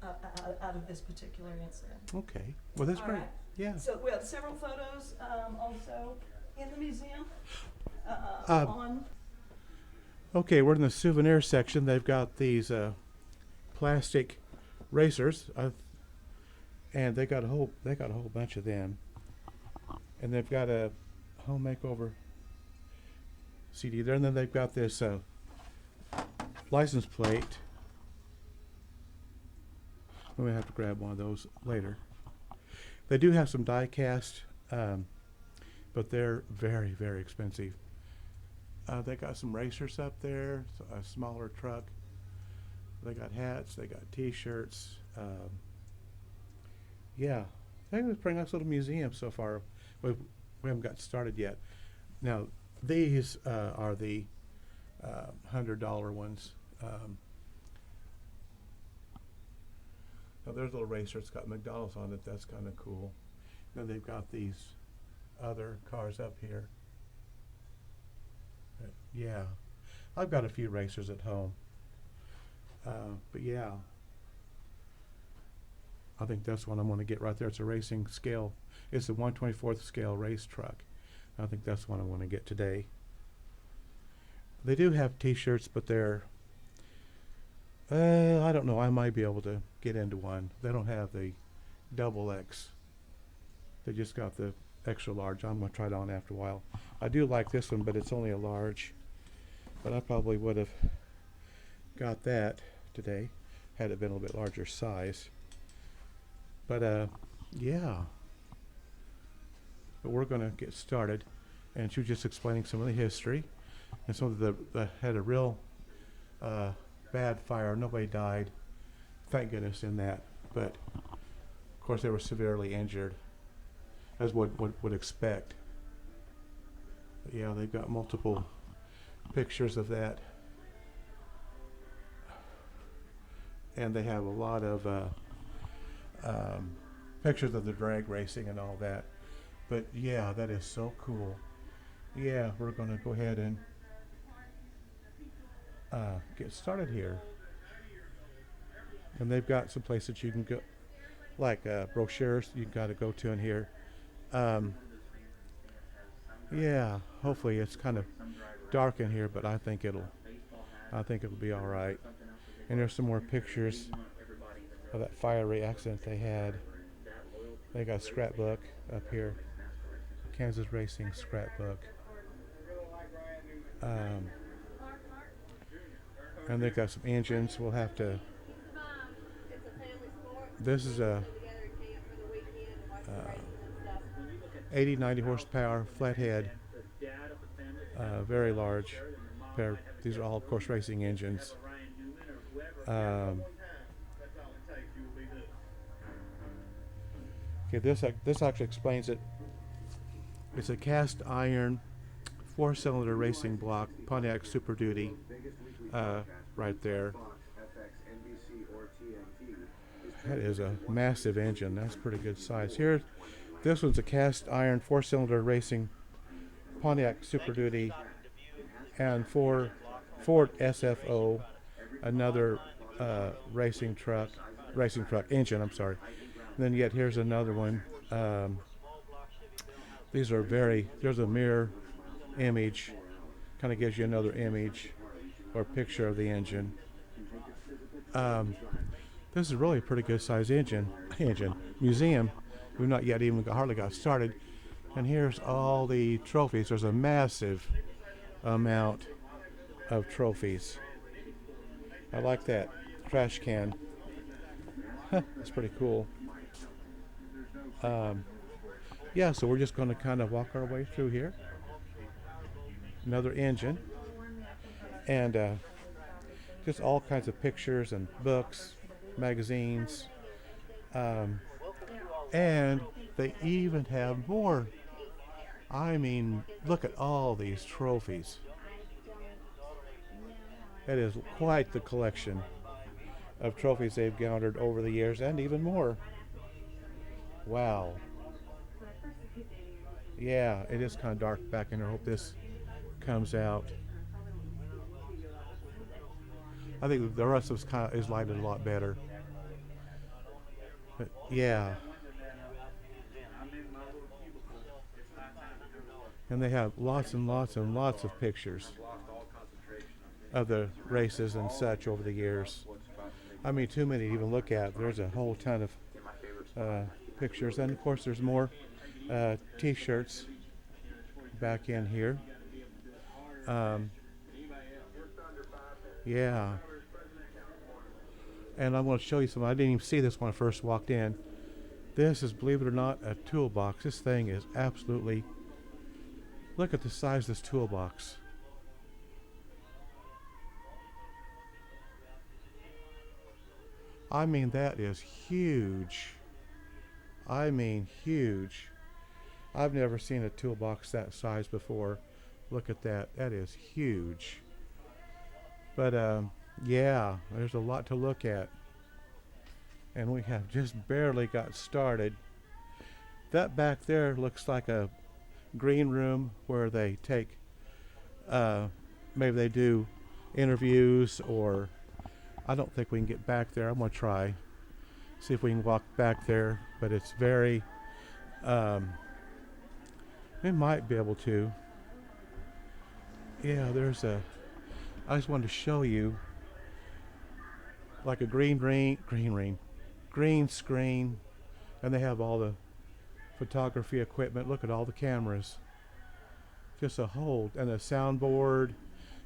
out of this particular incident. Okay. Well, that's All great. right. Yeah. So we have several photos also in the museum on. Okay, we're in the souvenir section. They've got these plastic racers, and they got a whole bunch of them. And they've got a home makeover CD there, and then they've got this license plate. We may have to grab one of those later. They do have some die cast, but they're very, very expensive. They got some racers up there, a smaller truck. They got hats, they got T-shirts. Yeah, I think it's a pretty nice little museum so far. We haven't got started yet. Now, these are the $100 ones. Now there's a little racer. It's got McDonald's on it. That's kind of cool. Then they've got these other cars up here. Yeah, I've got a few racers at home. But yeah, I think that's one I'm going to get right there. It's a racing scale. It's a 1/24th scale race truck. I think that's one I want to get today. They do have T-shirts, but they're I don't know. I might be able to get into one. They don't have the XX. They just got the extra large. I'm going to try it on after a while. I do like this one, but it's only a large. But I probably would have got that today had it been a little bit larger size. But yeah. But we're going to get started. And she was just explaining some of the history. And some of the had a real bad fire. Nobody died, thank goodness, in that. But of course they were severely injured, as one would expect. But yeah, they've got multiple pictures of that. And they have a lot of pictures of the drag racing and all that. But yeah, that is so cool. Yeah, we're going to go ahead and get started here. And they've got some places you can go, like brochures you got to go to in here. Yeah, hopefully it's kind of dark in here, but I think it'll be all right. And there's some more pictures of that fiery accident they had. They got a scrapbook up here, Kansas Racing scrapbook. And they've got some engines. We'll have to. This is a 80, 90 horsepower flathead, very large pair. These are all, of course, racing engines. Okay, this actually explains it. It's a cast iron four-cylinder racing block Pontiac Super Duty right there. That is a massive engine. That's pretty good size. Here, this one's a cast iron four-cylinder racing Pontiac Super Duty, and Ford SFO, another racing truck engine. I'm sorry. And then yet here's another one. These are there's a mirror image, kind of gives you another image or picture of the engine. This is really a pretty good size engine museum. We've not yet even hardly got started. And here's all the trophies. There's a massive amount of trophies. I like that trash can. That's pretty cool. Yeah, so we're just going to kind of walk our way through here. Another engine. And just all kinds of pictures and books, magazines. And they even have more. I mean, look at all these trophies. It is quite the collection of trophies they've gathered over the years, and even more. Wow. Yeah, it is kind of dark back in here. I hope this comes out. I think the rest of it is lighted a lot better. But yeah. And they have lots and lots and lots of pictures of the races and such over the years. I mean, too many to even look at. There's a whole ton of pictures. And of course, there's more t-shirts back in here. Yeah. And I'm going to show you something. I didn't even see this when I first walked in. This is, believe it or not, a toolbox. This thing is absolutely... Look at the size of this toolbox. I mean, that is huge. I mean, huge. I've never seen a toolbox that size before. Look at that. That is huge. But, yeah, there's a lot to look at. And we have just barely got started. That back there looks like a green room where they take, maybe they do interviews, or I don't think we can get back there. I'm going to try, see if we can walk back there, but it's very, we might be able to. Yeah, I just wanted to show you like a green screen, and they have all the photography equipment. Look at all the cameras. Just a whole, and a soundboard.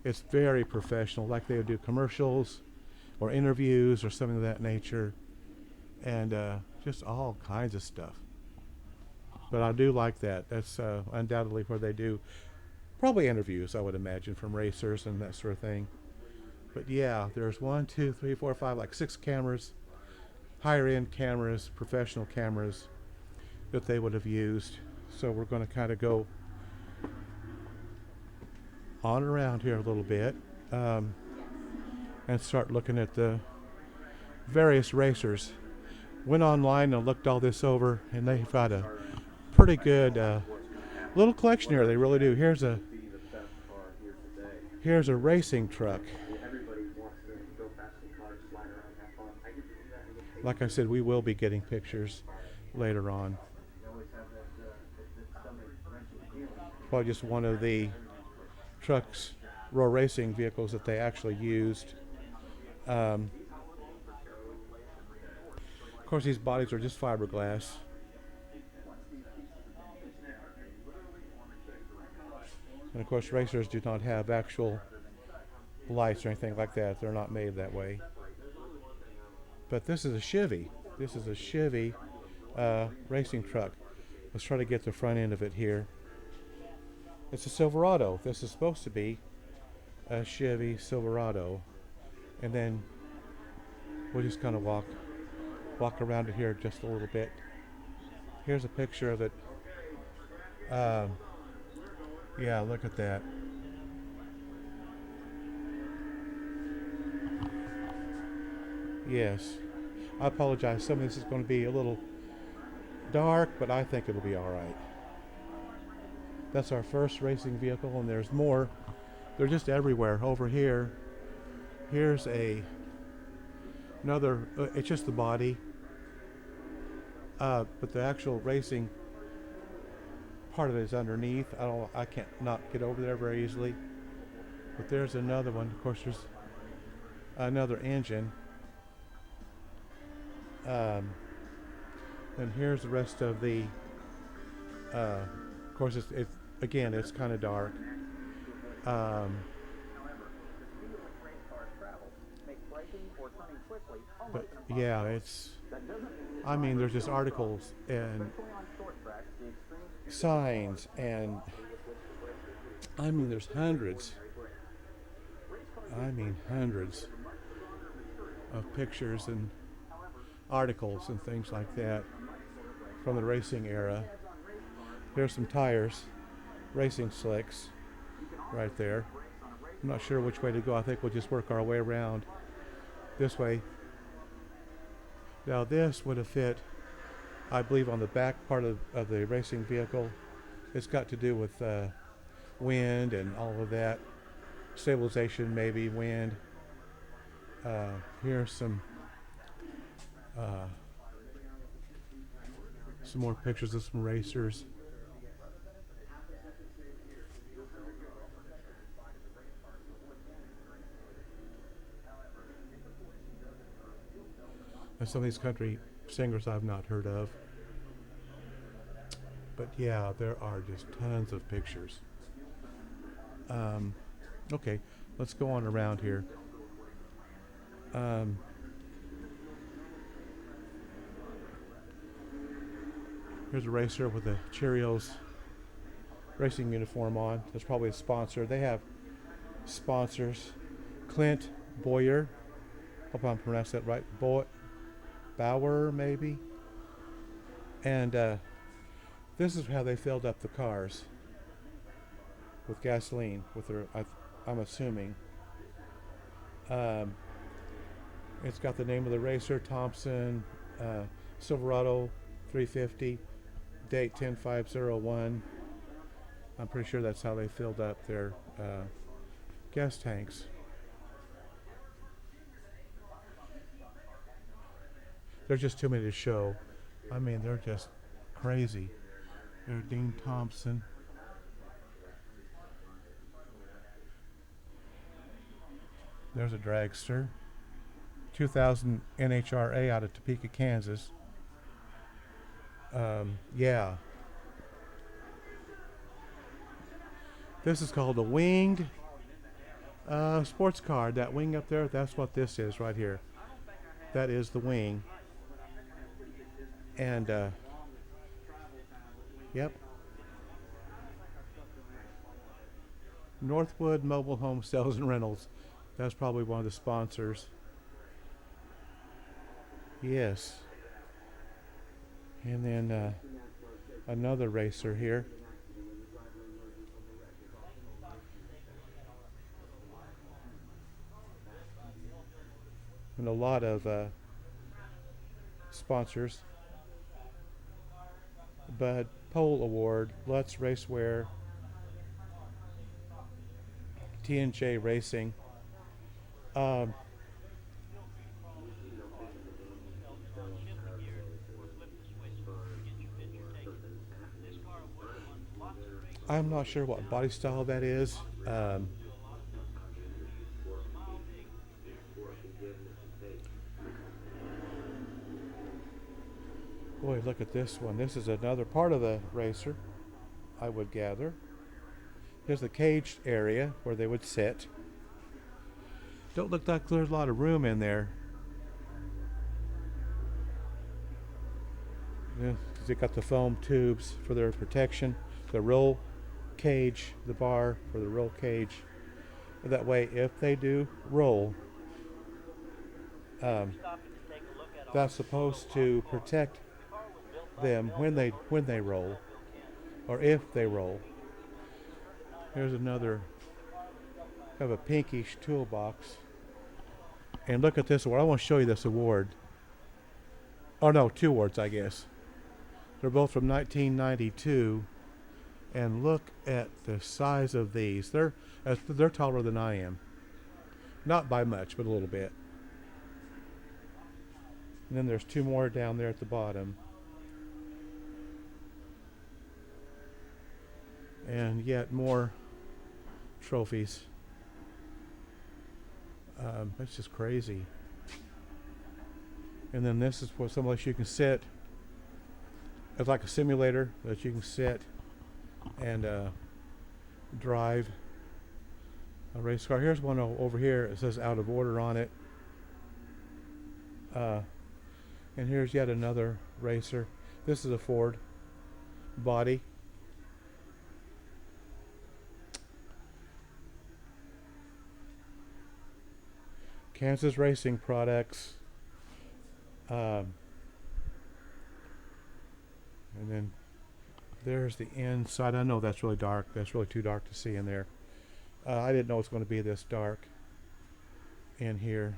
It's very professional, like they would do commercials or interviews or something of that nature, and just all kinds of stuff. But I do like that. That's undoubtedly where they do probably interviews, I would imagine, from racers and that sort of thing. But yeah, there's 1, 2, 3, 4, 5, like 6 cameras, higher end cameras, professional cameras that they would have used. So we're going to kind of go on around here a little bit and start looking at the various racers. Went online and looked all this over, and they've got a pretty good little collection here. They really do. Here's a racing truck. Like I said, we will be getting pictures later on. Probably just one of the trucks, raw racing vehicles that they actually used. Of course, these bodies are just fiberglass. And of course, racers do not have actual lights or anything like that. They're not made that way. But this is a Chevy. This is a Chevy racing truck. Let's try to get the front end of it here. It's a Silverado. This is supposed to be a Chevy Silverado. And then we'll just kind of walk around it here just a little bit. Here's a picture of it. Yeah, look at that. Yes. I apologize. Some of this is going to be a little dark, but I think it'll be all right. That's our first racing vehicle, and there's more. They're just everywhere. Over here, here's another. It's just the body, but the actual racing part of it is underneath. I can't not get over there very easily. But there's another one. Of course, there's another engine. Um, and here's the rest of the. Of course, it's again, it's kind of dark. Um, but yeah, it's. I mean, there's just articles and signs, and I mean, there's hundreds. I mean, hundreds of pictures and articles and things like that from the racing era. There's some tires, racing slicks, right there. I'm not sure which way to go. I think we'll just work our way around this way. Now this would have fit, I believe, on the back part of the racing vehicle. It's got to do with wind and all of that. Stabilization, maybe, wind. Here's some more pictures of some racers. And some of these country singers I've not heard of. But yeah, there are just tons of pictures. Okay, let's go on around here. Here's a racer with a Cheerios racing uniform on. That's probably a sponsor. They have sponsors. Clint Boyer. Hope I'm pronouncing that right. Bauer, maybe. And this is how they filled up the cars with gasoline. With their, I'm assuming. It's got the name of the racer, Thompson, Silverado 350, date 10501. I'm pretty sure that's how they filled up their gas tanks. There's just too many to show. I mean, they're just crazy. There's Dean Thompson. There's a dragster. 2000 NHRA out of Topeka, Kansas. Yeah. This is called a winged sports car. That wing up there, that's what this is right here. That is the wing. And, yep. Northwood Mobile Home Sales and Rentals. That's probably one of the sponsors. Yes. And then another racer here. And a lot of sponsors. Bud Pole Award, Lutz Racewear, T&J Racing. I'm not sure what body style that is. Boy, look at this one. This is another part of the racer, I would gather. Here's the cage area where they would sit. Don't look like there's a lot of room in there. Yeah, they got the foam tubes for their protection. The roll cage, the bar for the roll cage. That way, if they do roll, that's supposed to protect them when they roll, or if they roll. Here's another, have a pinkish toolbox. And look at this award. I want to show you this award. Oh no, two awards, I guess. They're both from 1992. And look at the size of these. They're taller than I am. Not by much, but a little bit. And then there's two more down there at the bottom. And yet more trophies. That's just crazy. And then this is for someplace you can sit. It's like a simulator that you can sit and drive a race car. Here's one over here. It says out of order on it. And here's yet another racer. This is a Ford body. Kansas Racing Products. And then there's the inside. I know that's really dark. That's really too dark to see in there. I didn't know it was going to be this dark in here.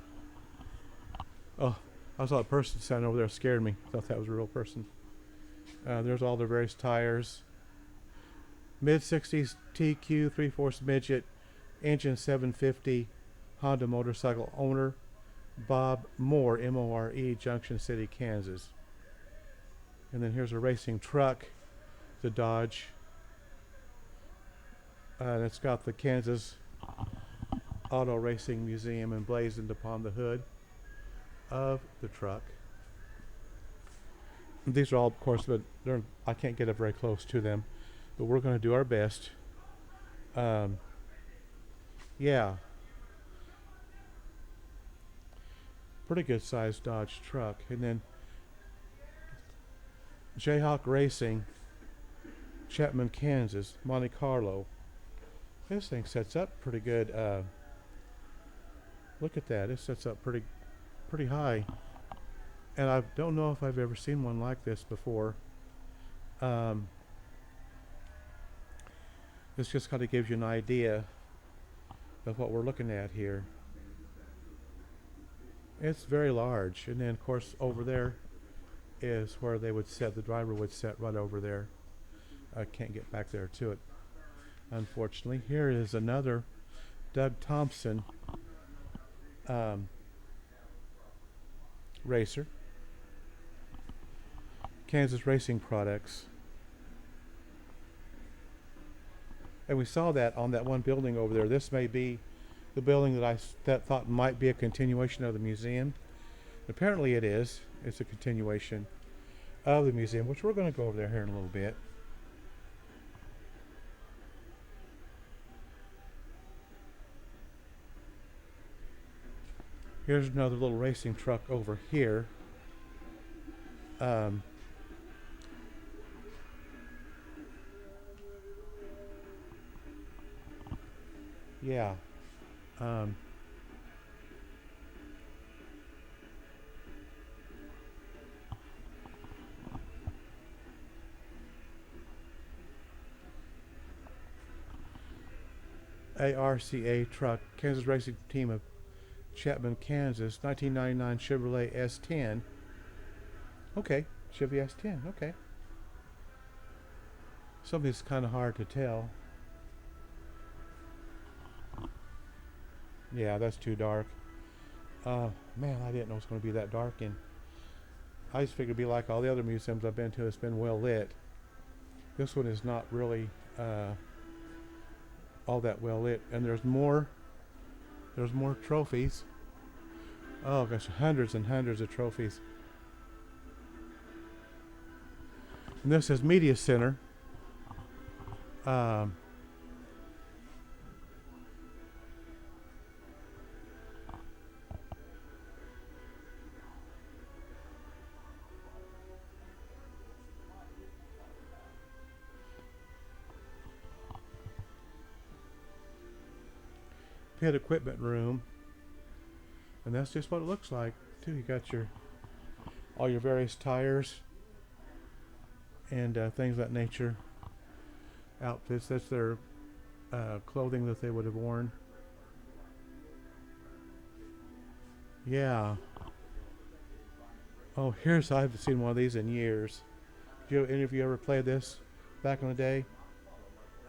Oh, I saw a person standing over there. Scared me. I thought that was a real person. There's all the various tires. Mid-60s TQ 3/4 midget. Engine 750. Honda motorcycle owner Bob Moore, M-O-R-E, Junction City, Kansas. And then here's a racing truck, the Dodge. And it's got the Kansas Auto Racing Museum emblazoned upon the hood of the truck. And these are all, of course, but I can't get up very close to them. But we're going to do our best. Yeah. Pretty good sized Dodge truck. And then Jayhawk Racing, Chapman, Kansas, Monte Carlo. This thing sets up pretty good. Look at that. It sets up pretty high. And I don't know if I've ever seen one like this before. This just kind of gives you an idea of what we're looking at here. It's very large, and then of course over there is where they would set, the driver would sit right over there. I can't get back there to it, unfortunately. Here is another Doug Thompson racer. Kansas Racing Products. And we saw that on that one building over there. This may be the building that thought might be a continuation of the museum. Apparently it is. It's a continuation of the museum, which we're going to go over there here in a little bit. Here's another little racing truck over here. Yeah. ARCA truck, Kansas Racing Team of Chapman, Kansas, 1999 Chevrolet S10. Okay, Chevy S10, okay. Something's kind of hard to tell. Yeah, that's too dark. Man, I didn't know it was going to be that dark. And I just figured it'd be like all the other museums I've been to. It's been well lit. This one is not really all that well lit. And there's more trophies. Oh gosh, hundreds and hundreds of trophies. And this is Media Center. Pit equipment room, and that's just what it looks like too. You got all your various tires and things of that nature. Outfits. That's their clothing that they would have worn. Yeah. Oh, here's, I haven't seen one of these in years. Any of you ever played this back in the day?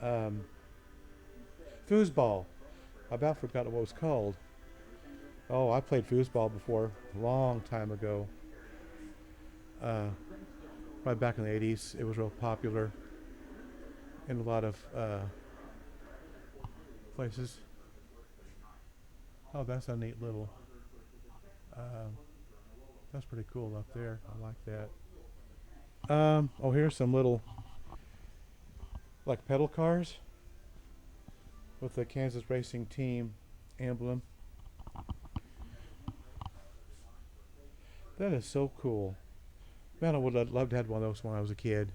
Um, foosball. I about forgot what it was called. Oh, I played foosball before, a long time ago. Right back in the 80s, it was real popular in a lot of places. Oh, that's a neat little. Um, that's pretty cool up there. I like that. Oh, here's some little, like pedal cars with the Kansas Racing Team emblem. That is so cool. Man, I would have loved to have one of those when I was a kid.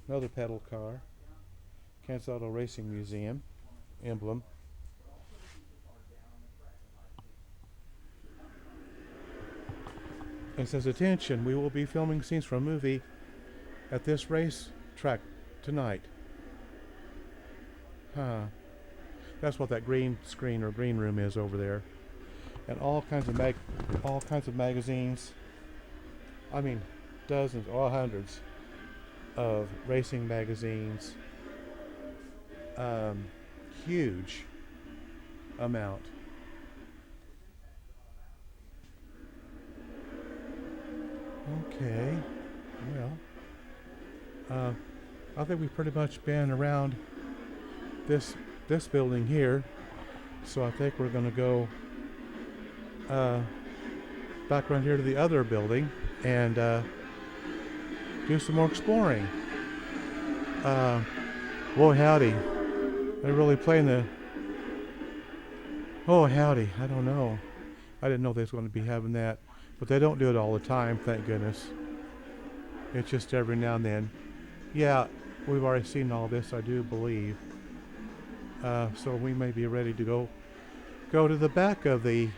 Another pedal car. Kansas Auto Racing Museum emblem. It says, attention, we will be filming scenes from a movie at this race track tonight. Huh. That's what that green screen or green room is over there. And all kinds of magazines. I mean, dozens or hundreds of racing magazines. Huge amount. Okay, well, I think we've pretty much been around this building here, so I think we're going to go back around here to the other building and do some more exploring. Boy howdy, they're really playing the. Oh howdy, I don't know. I didn't know they was going to be having that. But they don't do it all the time, thank goodness. It's just every now and then. Yeah, we've already seen all this, I do believe. So we may be ready to go to the back of this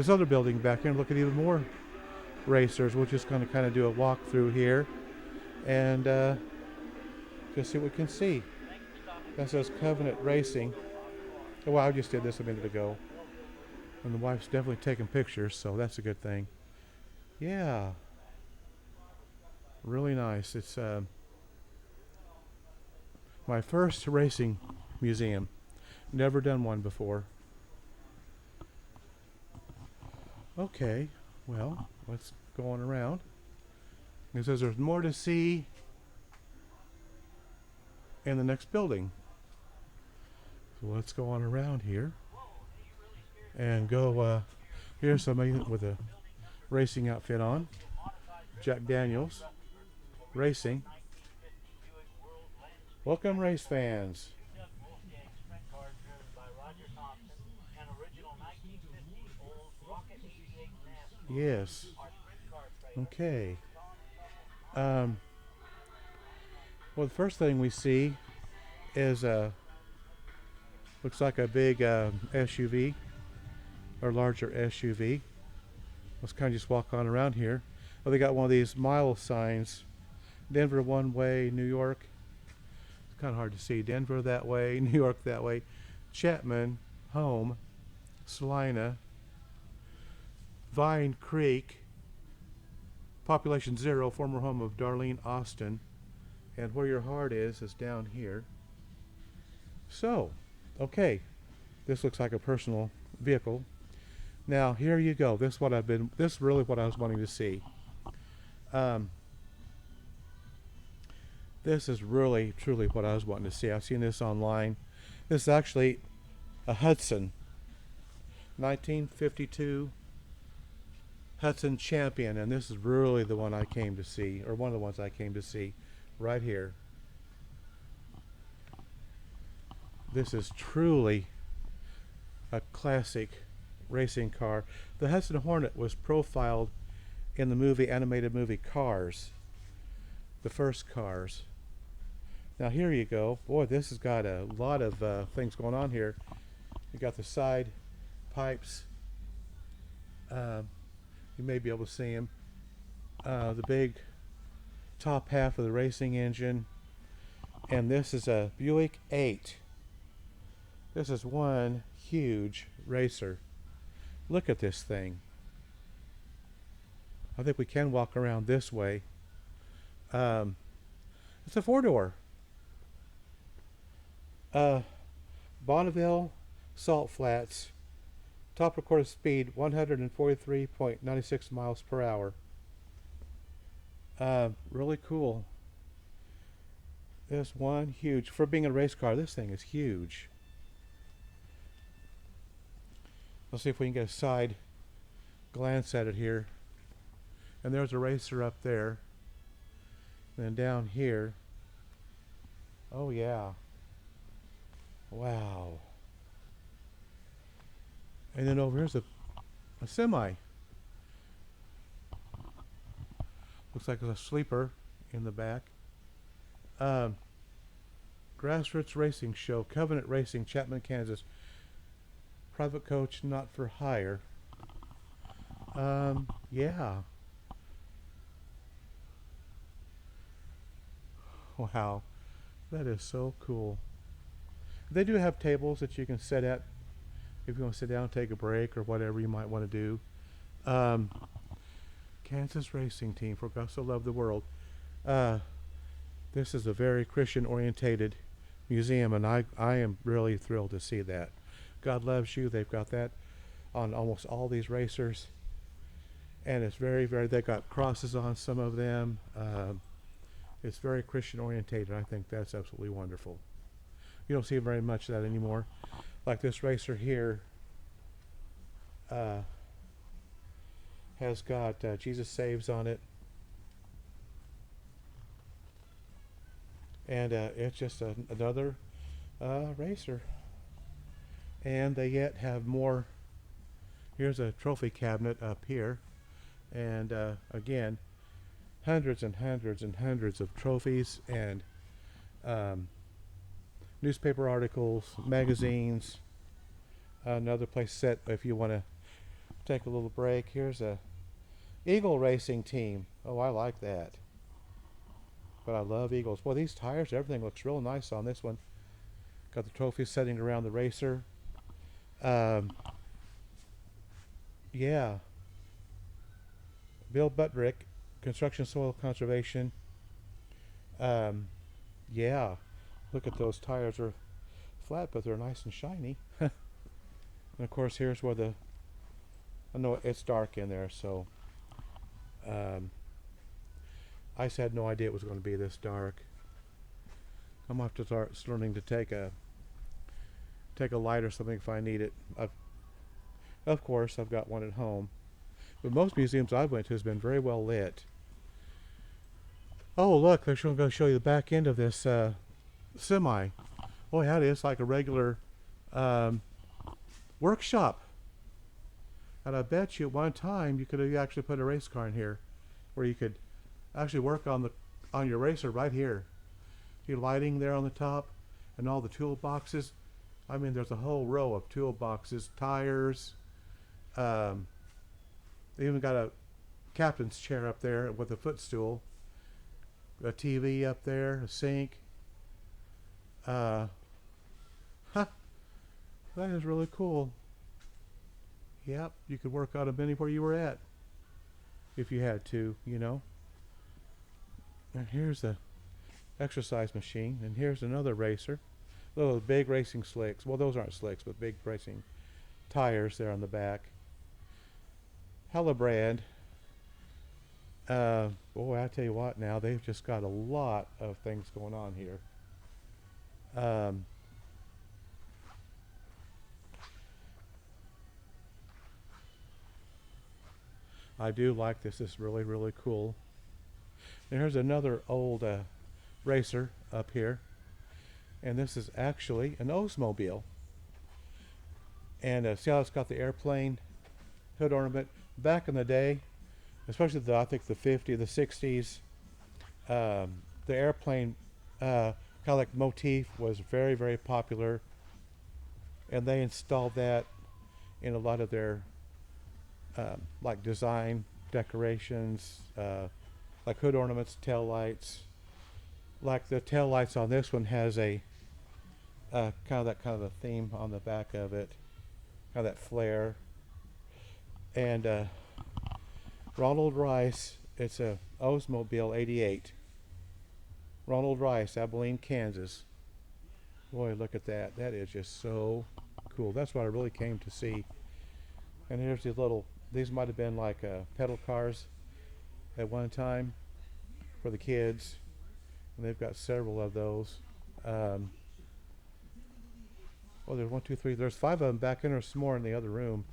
other building back here and look at even more racers. We're just going to kind of do a walk through here and just see what we can see. That says Covenant Racing. Well, I just did this a minute ago. And the wife's definitely taking pictures, so that's a good thing. Yeah. Really nice. It's my first racing museum. Never done one before. Okay, well, let's go on around. It says there's more to see in the next building. So let's go on around here. And go, here's somebody with a racing outfit on. Jack Daniels Racing. Welcome, race fans. Yes. Okay. Well, the first thing we see is looks like a big SUV. Or larger SUV. Let's kind of just walk on around here. Oh, they got one of these mile signs. Denver one way, New York. It's kind of hard to see. Denver that way, New York that way. Chapman, home. Salina. Vine Creek. Population 0, former home of Darlene Austin. And where your heart is down here. So, okay. This looks like a personal vehicle. Now here you go. This is really what I was wanting to see. This is really truly what I was wanting to see. I've seen this online. This is actually a Hudson 1952 Hudson Champion, and this is really the one I came to see, or one of the ones I came to see right here. This is truly a classic racing car. The Hudson Hornet was profiled in the animated movie Cars, the first Cars. Now here you go. Boy, this has got a lot of things going on here. You got the side pipes. You may be able to see them. the big top half of the racing engine. And this is a Buick 8. This is one huge racer. Look at this thing. I think we can walk around this way. Um, it's a four-door. Uh, Bonneville Salt Flats. Top recorded speed 143.96 miles per hour. Really cool. This one huge. For being a race car, this thing is huge. Let's see if we can get a side glance at it here. And there's a racer up there. And then down here. Oh yeah. Wow. And then over here's a semi. Looks like there's a sleeper in the back. Grassroots Racing Show, Covenant Racing, Chapman, Kansas. Private coach, not for hire. Yeah. Wow. That is so cool. They do have tables that you can sit at if you want to sit down and take a break or whatever you might want to do. Kansas Racing Team, for God so loved the world. This is a very Christian-orientated museum, and I am really thrilled to see that. God loves you. They've got that on almost all these racers, and it's very, very. They got crosses on some of them. It's very Christian-orientated. I think that's absolutely wonderful. You don't see very much of that anymore. Like this racer here has got Jesus Saves on it. And it's just another racer. And they yet have more. Here's a trophy cabinet up here. And again, hundreds and hundreds and hundreds of trophies and newspaper articles, magazines. Another place set if you want to take a little break. Here's a Eagle Racing Team. Oh, I like that. But I love Eagles. Well, these tires, everything looks real nice on this one. Got the trophies setting around the racer. Yeah. Bill Buttrick, Construction Soil Conservation. Yeah. Look at those tires. They're flat, but they're nice and shiny. And of course, here's where I know it's dark in there, so I just had no idea it was going to be this dark. I'm going to have to start learning to take a light or something if I need it. Of course, I've got one at home. But most museums I've went to has been very well lit. Oh, look, they're going to show you the back end of this semi. Oh, yeah, it is like a regular workshop. And I bet you at one time you could have actually put a race car in here where you could actually work on your racer right here. Your lighting there on the top and all the toolboxes. I mean, there's a whole row of toolboxes, tires. They even got a captain's chair up there with a footstool. A TV up there, a sink. That is really cool. Yep, you could work out of anywhere you were at if you had to, you know. And here's the exercise machine, and here's another racer. Little big racing slicks. Well, those aren't slicks, but big racing tires there on the back. Hellebrand. Boy, I tell you what now, they've just got a lot of things going on here. I do like this. This is really, really cool. And here's another old racer up here. And this is actually an Oldsmobile. And see how it's got the airplane hood ornament? Back in the day, especially I think the 50s, the 60s, the airplane kind of like motif was very, very popular. And they installed that in a lot of their like design decorations, like hood ornaments, tail lights. Like the tail lights on this one has a kind of a theme on the back of it, kind of that flare. And Ronald Rice, it's a Oldsmobile '88. Ronald Rice, Abilene, Kansas. Boy, look at that. That is just so cool. That's what I really came to see. And here's these might have been like pedal cars at one time for the kids. And they've got several of those. Oh, there's one, two, three. There's 5 of them back in. There's some more in the other room.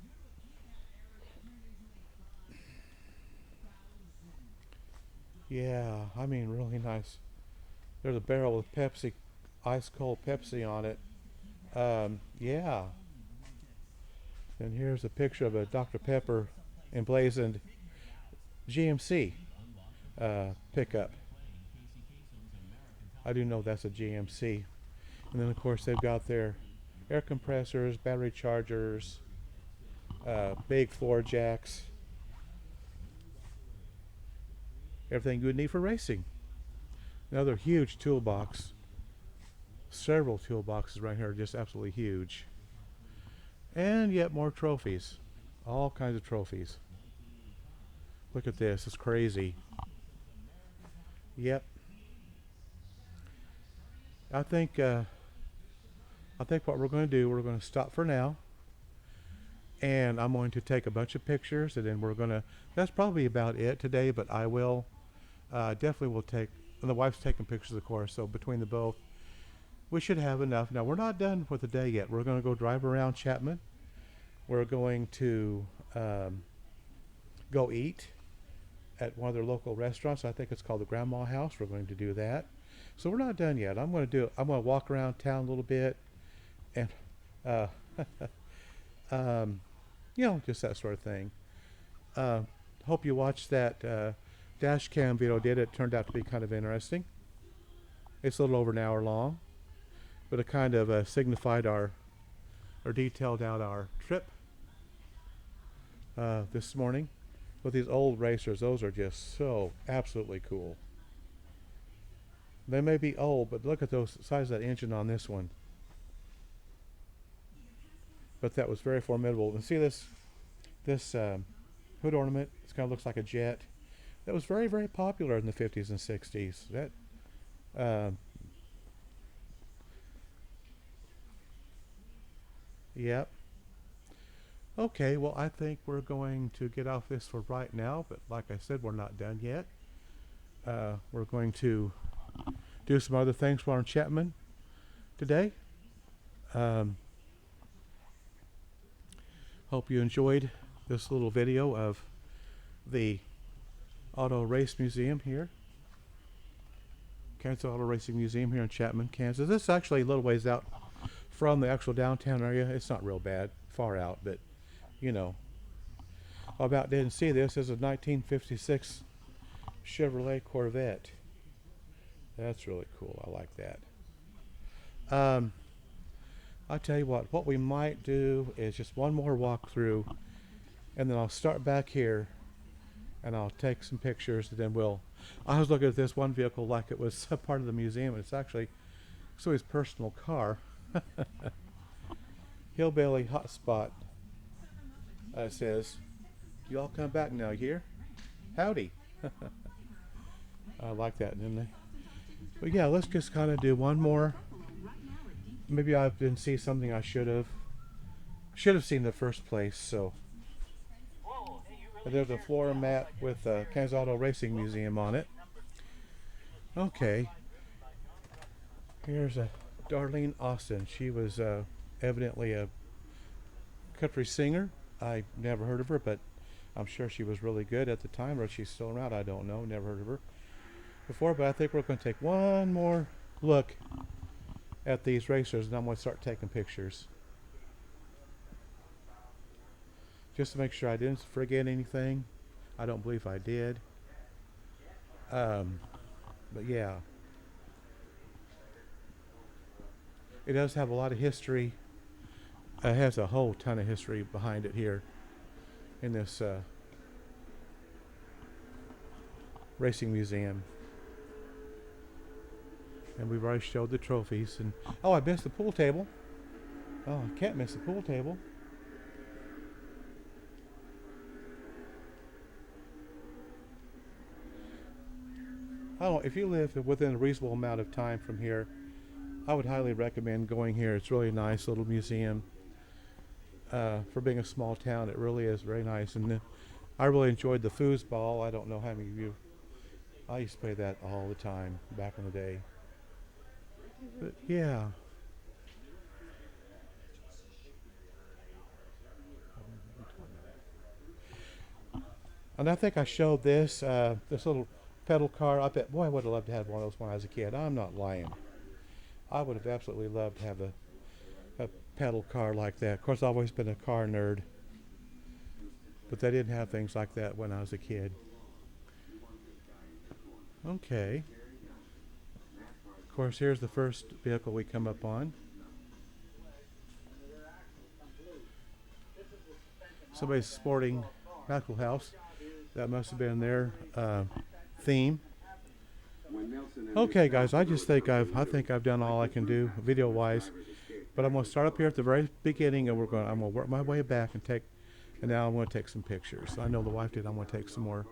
Yeah, I mean, really nice. There's a barrel with Pepsi, ice cold Pepsi on it. Yeah. And here's a picture of a Dr. Pepper emblazoned GMC pickup. I do know that's a GMC. And then, of course, they've got their air compressors, battery chargers, big floor jacks. Everything you would need for racing. Another huge toolbox. Several toolboxes right here, just absolutely huge. And yet more trophies. All kinds of trophies. Look at this, it's crazy. Yep. I think what we're going to do, we're going to stop for now. And I'm going to take a bunch of pictures, and then that's probably about it today, but I will definitely will take, and the wife's taking pictures of course, so between the both, we should have enough. Now, we're not done for the day yet. We're going to go drive around Chapman. We're going to go eat at one of their local restaurants. I think it's called the Grandma House. We're going to do that. So we're not done yet. I'm going to walk around town a little bit, and just that sort of thing. Hope you watched that dash cam video. It turned out to be kind of interesting. It's a little over an hour long, but it kind of signified or detailed out our trip this morning with these old racers. Those are just so absolutely cool. They may be old, but look at those size of that engine on this one. But that was very formidable. And see this hood ornament? It kind of looks like a jet. That was very, very popular in the 50s and 60s. Yep. Okay, well, I think we're going to get off this for right now, but like I said, we're not done yet. We're going to do some other things while in Chapman today. Hope you enjoyed this little video of the Auto Race Museum here. Kansas Auto Racing Museum here in Chapman, Kansas. This is actually a little ways out from the actual downtown area. It's not real bad, far out, but you know. I about didn't see this. This is a 1956 Chevrolet Corvette. That's really cool. I like that. I'll tell you what we might do is just one more walkthrough, and then I'll start back here and I'll take some pictures, and then I was looking at this one vehicle like it was a part of the museum, and it's actually his personal car. Hillbilly Hotspot says, "You all come back now, here? Howdy." I like that, didn't I? But yeah, let's just kind of do one more. Maybe I didn't see something I should have seen in the first place. So there's a floor mat with Kansas Auto Racing Museum on it. Okay. Here's a Darlene Austin. She was evidently a country singer. I never heard of her, but I'm sure she was really good at the time, or if she's still around, I don't know. Never heard of her before, but I think we're going to take one more look at these racers, and I'm going to start taking pictures just to make sure I didn't forget anything. I don't believe I did. But yeah, it does have a lot of history. It has a whole ton of history behind it here in this Racing Museum. And we've already showed the trophies. And oh, I missed the pool table. Oh, I can't miss the pool table. I don't know, if you live within a reasonable amount of time from here, I would highly recommend going here. It's really a nice little museum. For being a small town, it really is very nice. And I really enjoyed the foosball. I don't know how many of you. I used to play that all the time back in the day. But yeah. And I think I showed this this little pedal car. I bet, boy, I would have loved to have one of those when I was a kid. I'm not lying. I would have absolutely loved to have a pedal car like that. Of course, I've always been a car nerd, but they didn't have things like that when I was a kid. Okay. Of course, here's the first vehicle we come up on. Somebody's sporting medical house. That must have been their theme. Okay, guys, I just think I've done all I can do video-wise. But I'm going to start up here at the very beginning, and I'm going to work my way back and now I'm going to take some pictures. I know the wife did. I'm going to take some more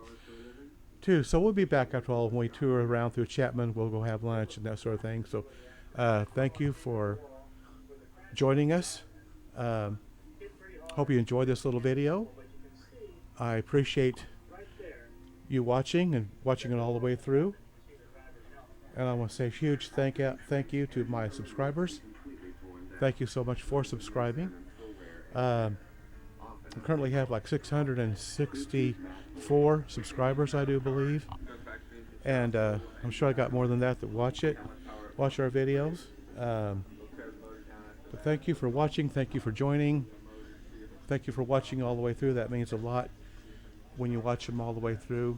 too. So we'll be back after all when we tour around through Chapman. We'll go have lunch and that sort of thing. So thank you for joining us. Hope you enjoyed this little video. I appreciate you watching and watching it all the way through. And I want to say a huge thank you to my subscribers. Thank you so much for subscribing. I currently have like 664 subscribers, I do believe. And I'm sure I got more than that watch our videos. But thank you for watching. Thank you for joining. Thank you for watching all the way through. That means a lot when you watch them all the way through.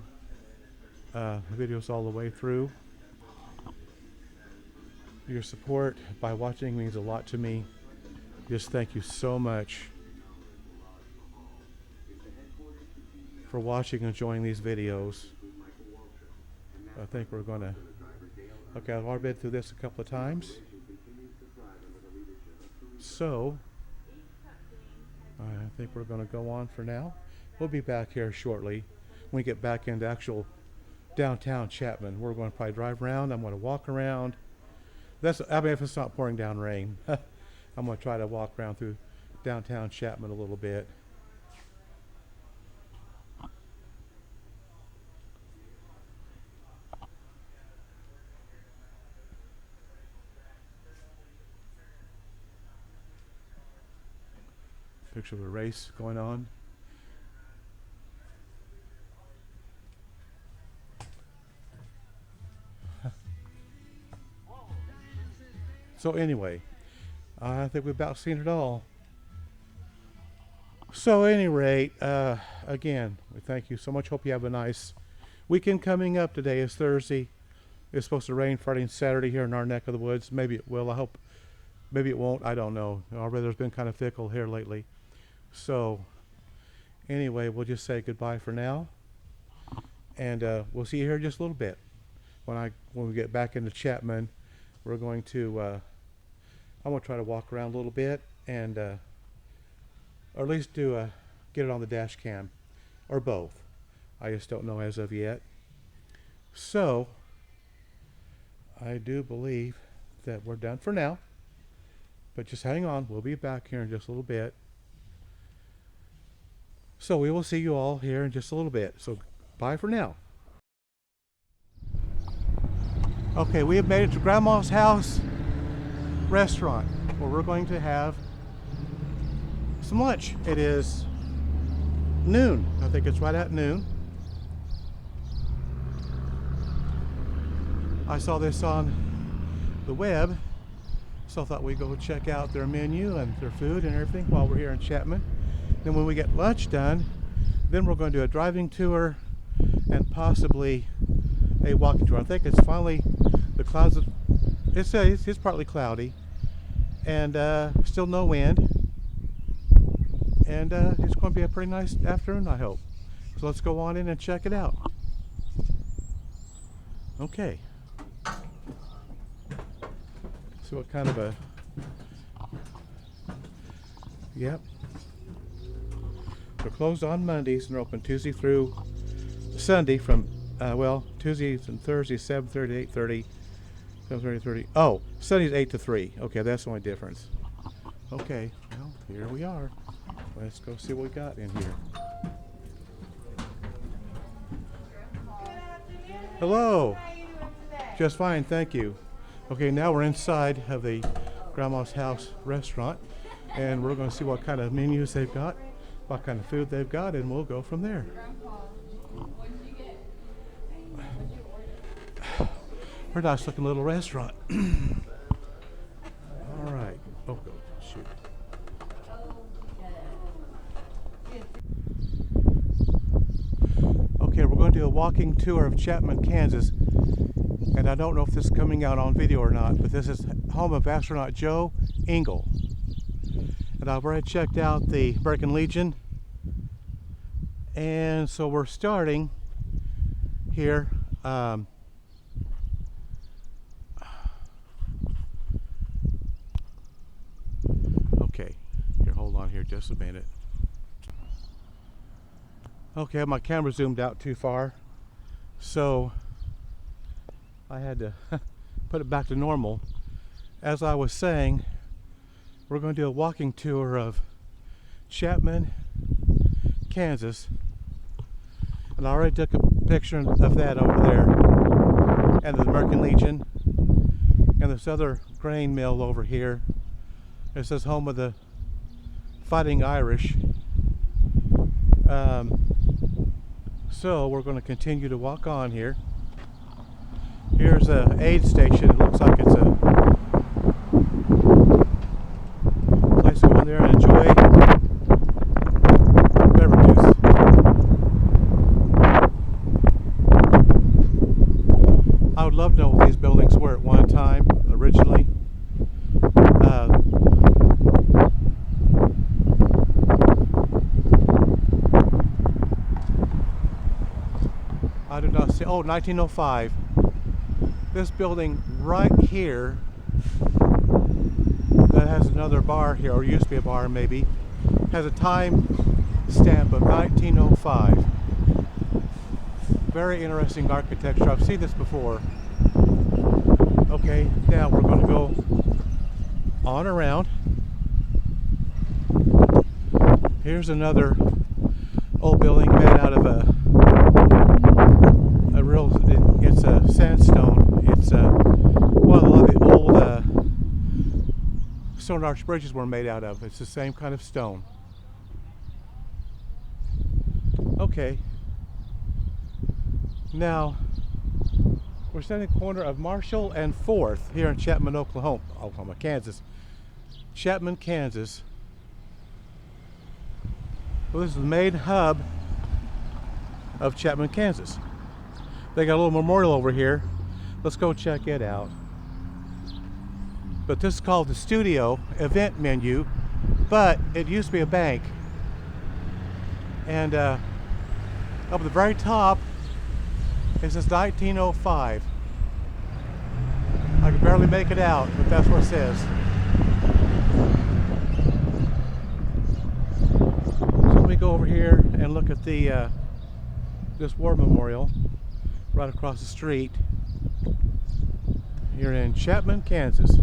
The videos all the way through. Your support by watching means a lot to me. Just thank you so much for watching and enjoying these videos. I think we're going to, okay, I've already been through this a couple of times. So, I think we're going to go on for now. We'll be back here shortly. When we get back into actual downtown Chapman, we're going to probably drive around. I'm going to walk around. I mean, if it's not pouring down rain, I'm going to try to walk around through downtown Chapman a little bit. Picture of a race going on. So anyway, I think we've about seen it all. So at any rate, again, we thank you so much. Hope you have a nice weekend coming up. Today is Thursday. It's supposed to rain Friday and Saturday here in our neck of the woods. Maybe it will. I hope. Maybe it won't. I don't know. Our weather's been kind of fickle here lately. So anyway, we'll just say goodbye for now. And we'll see you here in just a little bit. When we get back into Chapman, we're going to I'm going to try to walk around a little bit and or at least get it on the dash cam or both. I just don't know as of yet. So I do believe that we're done for now, but just hang on. We'll be back here in just a little bit. So we will see you all here in just a little bit. So bye for now. Okay, we have made it to Grandma's house restaurant where we're going to have some lunch. It is noon. I think it's right at noon. I saw this on the web, so I thought we'd go check out their menu and their food and everything while we're here in Chapman. Then when we get lunch done, then we're going to do a driving tour and possibly a walking tour. I think it's finally, the clouds, it's partly cloudy and still no wind, and it's going to be a pretty nice afternoon, I hope. So let's go on in and check it out. Okay. So what kind of a... Yep. They're closed on Mondays and they're open Tuesday through Sunday from, Tuesdays and Thursdays 7:30 to 8:30, 7:30 to 8:30. Oh, Sunday's 8 to 3. Okay, that's the only difference. Okay, well, here we are. Let's go see what we got in here. Hello. Just fine, thank you. Okay, now we're inside of the Grandma's House restaurant, and we're going to see what kind of menus they've got, what kind of food they've got, and we'll go from there. Very nice looking little restaurant. All right. Oh, shoot. Okay, we're going to do a walking tour of Chapman, Kansas. And I don't know if this is coming out on video or not, but this is home of astronaut Joe Engle. And I've already checked out the American Legion. And so we're starting here. Okay, here, hold on here just a minute. Okay, my camera zoomed out too far, so I had to put it back to normal. As I was saying, we're going to do a walking tour of Chapman, Kansas, and I already took a picture of that over there, and the American Legion, and this other grain mill over here. It says home of the Fighting Irish. So we're going to continue to walk on here. Here's a aid station. It looks like it's a place to go in there and enjoy beverages. I would love to know what these buildings were at one time, originally. I do not see. Oh, 1905. This building right here that has another bar here, or used to be a bar maybe, has a time stamp of 1905. Very interesting architecture. I've seen this before. Okay, now we're going to go on around. Here's another old building made out of it's a sandstone. It's one of the old stone arch bridges were made out of. It's the same kind of stone. Okay. Now we're standing at the corner of Marshall and 4th here in Chapman, Kansas. Chapman, Kansas. Well, this is the main hub of Chapman, Kansas. They got a little memorial over here. Let's go check it out. But this is called the Studio Event Menu, but it used to be a bank. And up at the very top, it says 1905. I can barely make it out, but that's what it says. So let me go over here and look at the this war memorial right across the street here in Chapman, Kansas.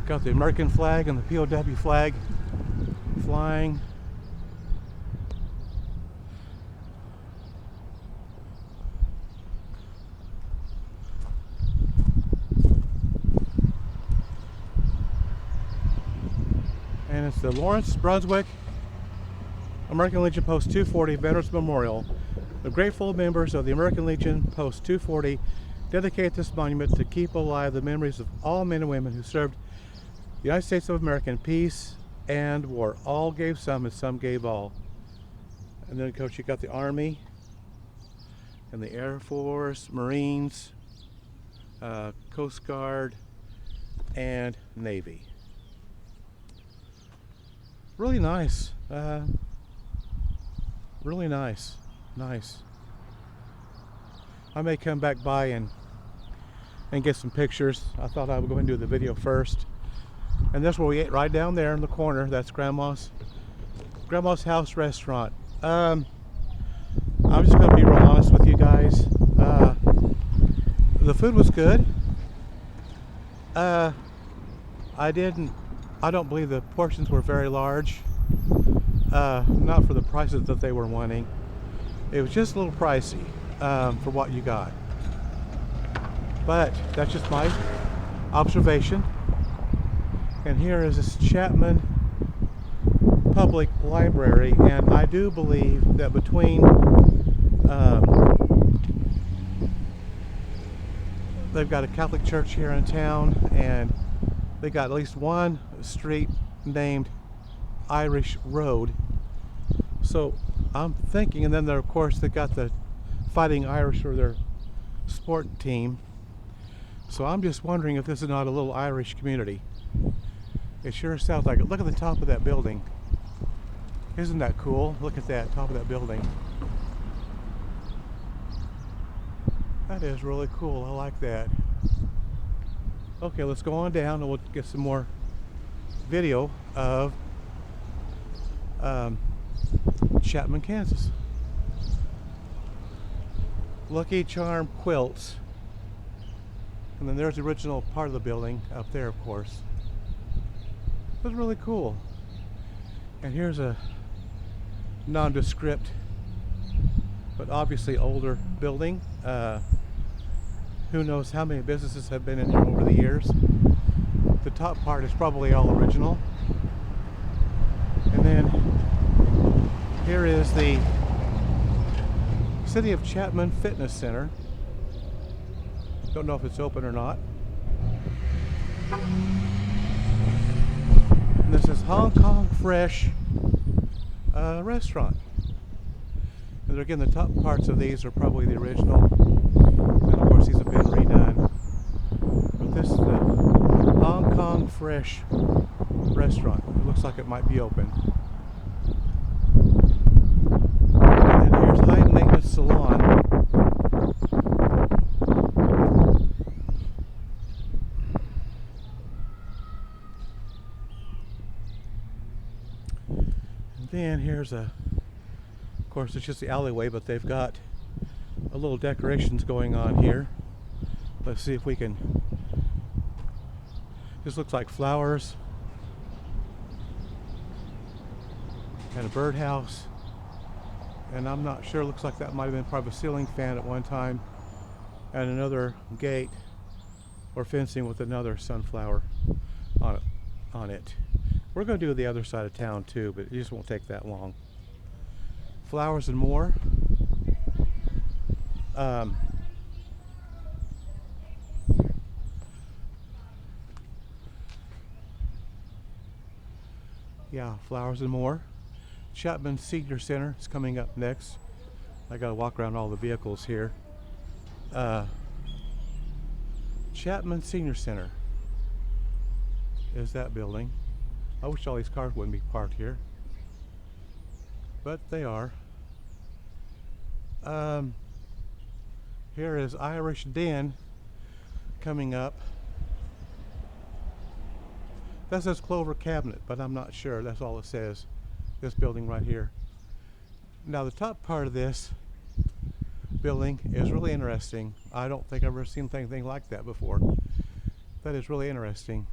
Got the American flag and the POW flag flying. And it's the Lawrence, Brunswick, American Legion Post 240 Veterans Memorial. The grateful members of the American Legion Post 240 dedicate this monument to keep alive the memories of all men and women who served the United States of America in peace and war. All gave some and some gave all. And then, of course, you got the Army and the Air Force, Marines, Coast Guard, and Navy. Really nice. Really nice. Nice. I may come back by and get some pictures. I thought I would go ahead and do the video first. And that's where we ate, right down there in the corner. That's Grandma's House Restaurant. I'm just going to be real honest with you guys. The food was good. I don't believe the portions were very large. Not for the prices that they were wanting. It was just a little pricey for what you got. But that's just my observation. And here is this Chapman Public Library, and I do believe that between they've got a Catholic church here in town, and they got at least one street named Irish Road. So I'm thinking, and then of course they got the Fighting Irish for their sport team. So I'm just wondering if this is not a little Irish community. It sure sounds like it. Look at the top of that building. Isn't that cool? Look at that top of that building. That is really cool. I like that. Okay, let's go on down and we'll get some more video of Chapman, Kansas. Lucky Charm Quilts. And then there's the original part of the building up there, of course. That's really cool. And here's a nondescript but obviously older building. Who knows how many businesses have been in here over the years. The top part is probably all original. And then here is the City of Chapman Fitness Center. Don't know if it's open or not. And this is Hong Kong Fresh restaurant. And again, the top parts of these are probably the original. And of course, these have been redone. But this is the Hong Kong Fresh restaurant. It looks like it might be open. And then here's High Maintenance Salon. Then here's of course it's just the alleyway, but they've got a little decorations going on here. Let's see if we can, this looks like flowers and a birdhouse, and I'm not sure, looks like that might have been part of a ceiling fan at one time, and another gate or fencing with another sunflower on it. We're going to do the other side of town too, but it just won't take that long. Flowers and More. Yeah, Flowers and More. Chapman Senior Center is coming up next. I got to walk around all the vehicles here. Chapman Senior Center is that building. I wish all these cars wouldn't be parked here, but they are. Here is Irish Den coming up. That says Clover Cabinet, but I'm not sure. That's all it says. This building right here. Now the top part of this building is really interesting. I don't think I've ever seen anything like that before. That is really interesting.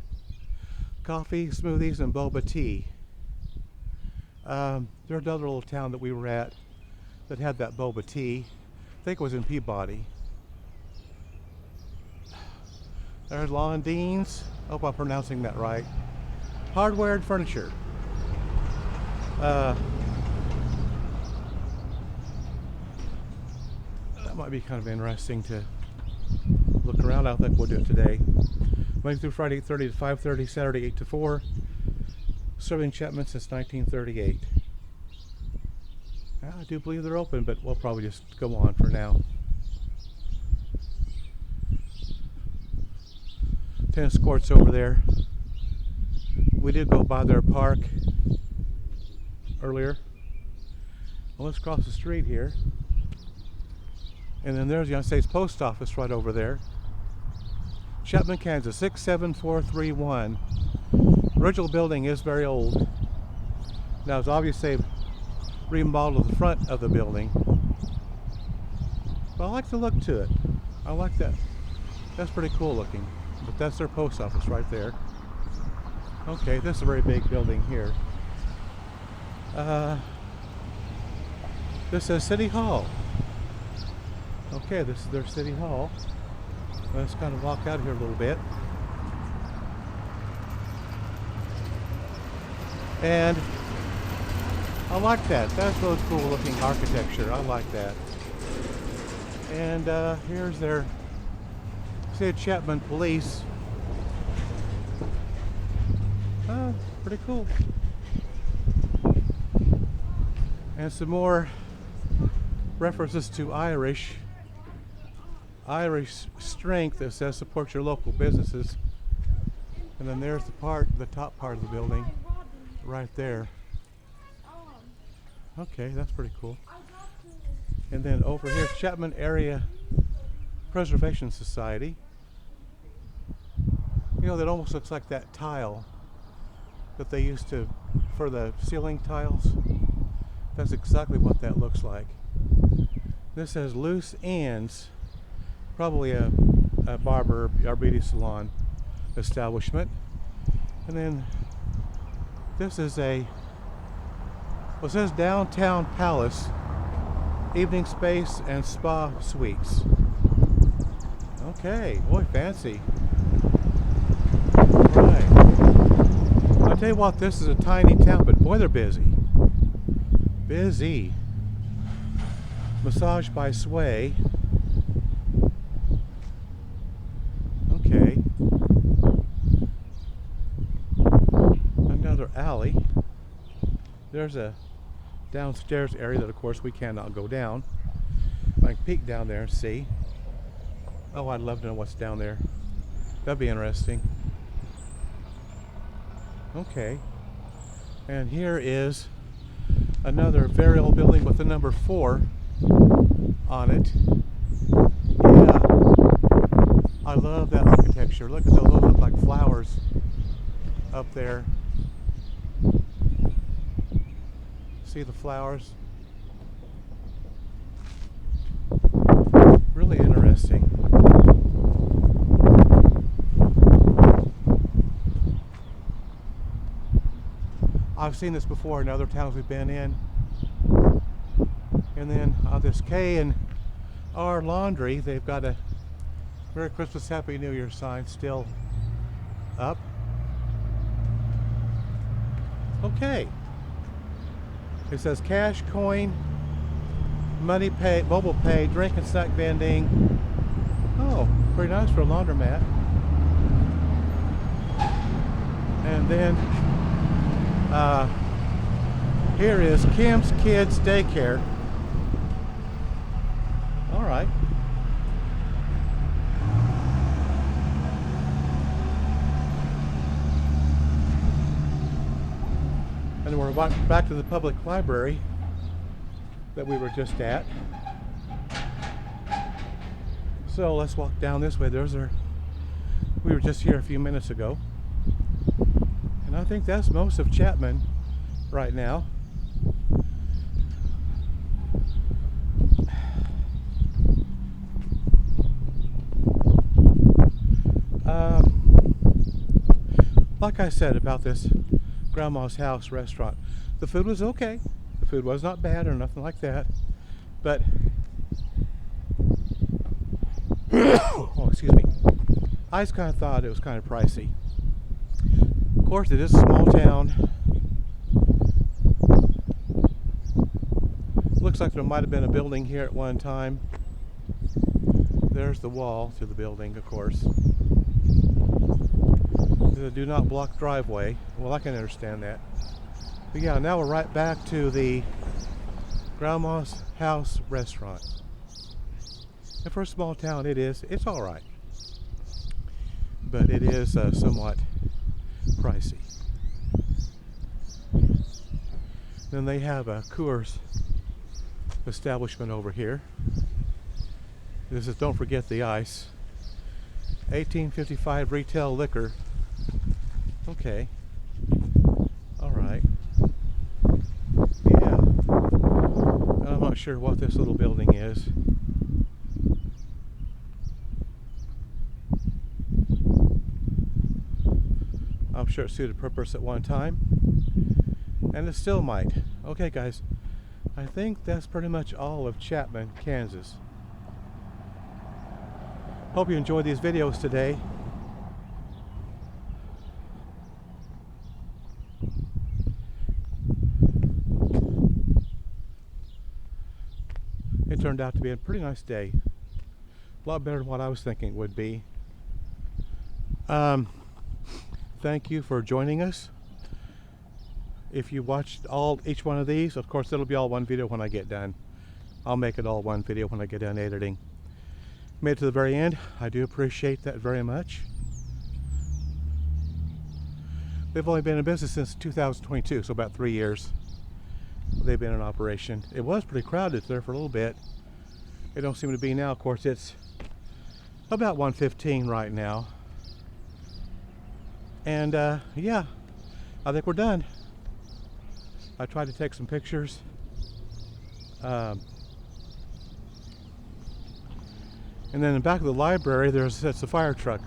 Coffee, smoothies, and boba tea. There's another little town that we were at that had that boba tea. I think it was in Peabody. There's Londine's. I hope I'm pronouncing that right. Hardware and furniture. That might be kind of interesting to look around. I don't think we'll do it today. Monday through Friday, 8:30 to 5:30, Saturday 8 to 4. Serving Chapman since 1938. I do believe they're open, but we'll probably just go on for now. tennis courts over there. We did go by their park earlier. Well, let's cross the street here. And then there's the United States Post Office right over there. Chapman, Kansas, 67431. Original building is very old. Now it's obvious they've remodeled the front of the building. But I like the look to it. I like that. That's pretty cool looking. But that's their post office right there. Okay, this is a very big building here. This says City Hall. Okay, this is their City Hall. Let's kind of walk out here a little bit. And I like that. That's really cool looking architecture. I like that. And here's their City of Chapman Police. Pretty cool. And some more references to Irish strength that says support your local businesses. And then there's the top part of the building right there. Okay, that's pretty cool. And then over here, Chapman Area Preservation Society. You know, that almost looks like that tile that they used to for the ceiling tiles. That's exactly what that looks like. This says Loose Ends, probably a barber or beauty salon establishment. And then this is it says Downtown Palace, Evening Space and Spa Suites. Okay, boy, fancy. Right. I'll tell you what, this is a tiny town, but boy, they're busy. Busy. Massage by Sway. Okay. Another alley. There's a downstairs area that, of course, we cannot go down. I can peek down there and see. Oh, I'd love to know what's down there. That'd be interesting. Okay. And here is another very old building with the number 4 on it. Yeah. I love that architecture. Look at those look like flowers up there. See the flowers? Really interesting. I've seen this before in other towns we've been in. And then on this K&R Laundry, they've got a Merry Christmas, Happy New Year sign still up. Okay. It says cash, coin, money pay, mobile pay, drink and snack vending. Oh, pretty nice for a laundromat. And then here is Kim's Kids Daycare. All right. And we're back to the public library that we were just at. So let's walk down this way. We were just here a few minutes ago. And I think that's most of Chapman right now. Like I said about this Grandma's House restaurant, the food was okay. The food was not bad or nothing like that. But, oh, excuse me. I just kind of thought it was kind of pricey. Of course, it is a small town. Looks like there might have been a building here at one time. There's the wall to the building, of course. The do not block driveway. Well, I can understand that. But yeah, now we're right back to the Grandma's House restaurant. And for a small town, it's all right. but it is somewhat pricey. Then they have a Coors establishment over here. This is, don't forget the ice. 1855 retail liquor. Okay. All right. Yeah. I'm not sure what this little building is. I'm sure it suited purpose at one time, and it still might. Okay, guys, I think that's pretty much all of Chapman, Kansas. Hope you enjoyed these videos today. It turned out to be a pretty nice day. A lot better than what I was thinking it would be. Thank you for joining us. If you watched each one of these, of course it'll be all one video when I get done. I'll make it all one video when I get done editing. Made it to the very end. I do appreciate that very much. They've only been in business since 2022, so about 3 years they've been in operation. It was pretty crowded there for a little bit. It don't seem to be now. Of course, it's about 1:15 right now. And yeah, I think we're done. I tried to take some pictures. And then in the back of the library, that's a fire truck.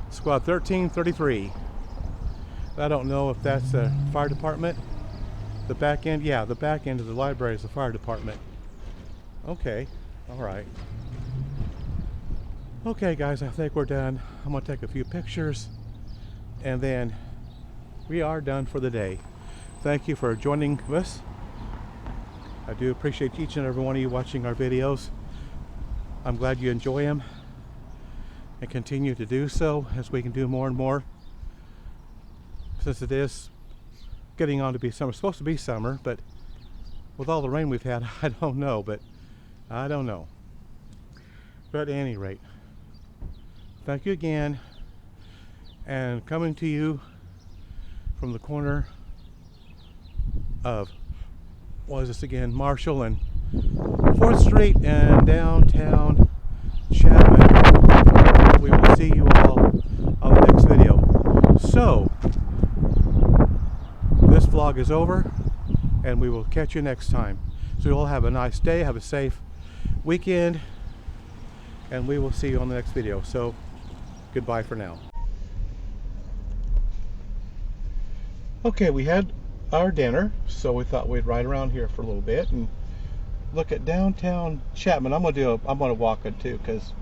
Squad 1333. I don't know if that's a fire department. The back end, yeah, the back end of the library is the fire department. Okay, all right. Okay, guys, I think we're done. I'm gonna take a few pictures, and then we are done for the day. Thank you for joining us. I do appreciate each and every one of you watching our videos. I'm glad you enjoy them and continue to do so as we can do more and more. Since it is getting on to be summer, it's supposed to be summer, but with all the rain we've had, I don't know, but I don't know. But at any rate, thank you again. And coming to you from the corner of, what is this again, Marshall and 4th Street and downtown Chapman. We will see you all on the next video. So, this vlog is over, and we will catch you next time. So you all have a nice day, have a safe weekend, and we will see you on the next video. So, goodbye for now. Okay, we had our dinner, so we thought we'd ride around here for a little bit and look at downtown Chapman. I'm gonna walk it too, because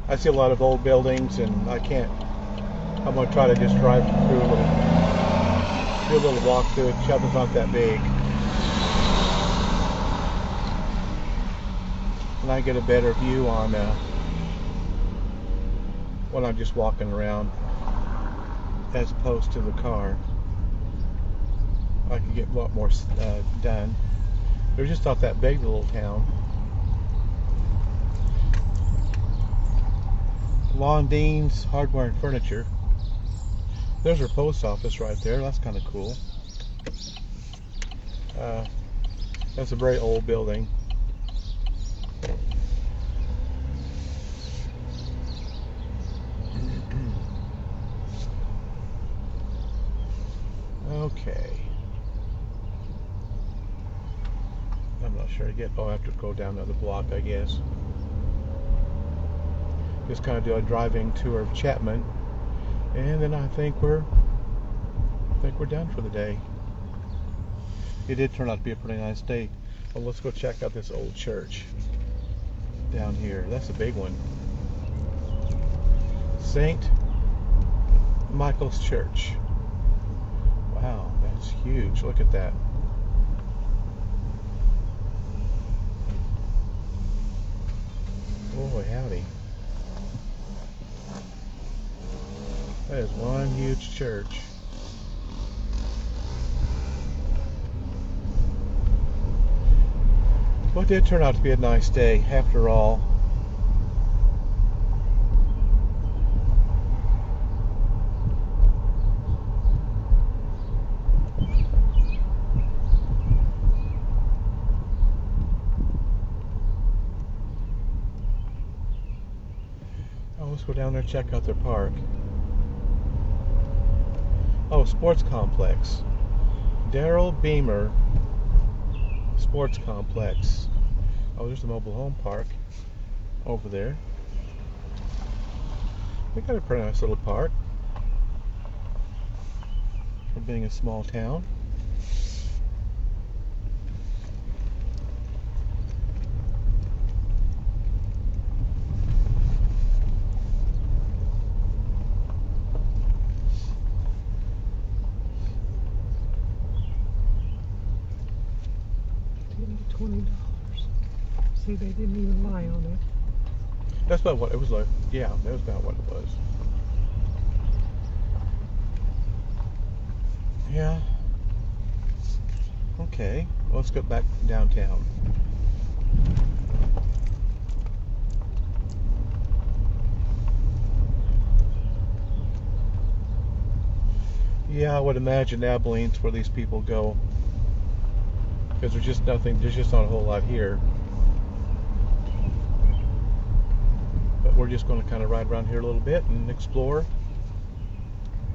I see a lot of old buildings and I can't. I'm gonna try to just drive through do a little walk through. Chapman's not that big, and I get a better view on when I'm just walking around as opposed to the car. I could get a lot more done. They're just not that big, the little town. Londines Hardware and Furniture. There's our post office right there. That's kind of cool. That's a very old building. Okay. I'm not sure yet. Oh, I have to go down another block, I guess. Just kind of do a driving tour of Chapman, and then I think we're done for the day. It did turn out to be a pretty nice day. Well, let's go check out this old church down here. That's a big one. St. Michael's Church. Wow, that's huge. Look at that. Boy, howdy. That is one huge church. Well, it did turn out to be a nice day after all. Let's go down there and check out their park. Oh, sports complex. Darrell Beamer Sports Complex. Oh, there's the mobile home park over there. They got a pretty nice little park for being a small town. $20. See, they didn't even lie on it. That's about what it was like. Yeah, that was about what it was. Yeah. Okay, well, let's go back downtown. Yeah, I would imagine Abilene's where these people go, because there's just nothing. There's just not a whole lot here. But we're just going to kind of ride around here a little bit and explore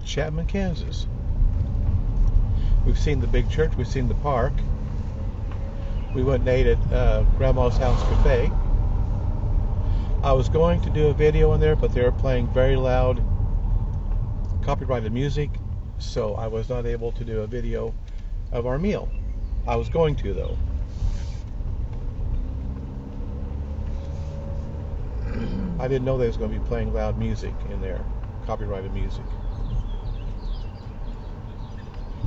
Chapman, Kansas. We've seen the big church. We've seen the park. We went and ate at Grandma's House Cafe. I was going to do a video in there, but they were playing very loud copyrighted music, so I was not able to do a video of our meal. I was going to, though. I didn't know they was going to be playing loud music in there, copyrighted music.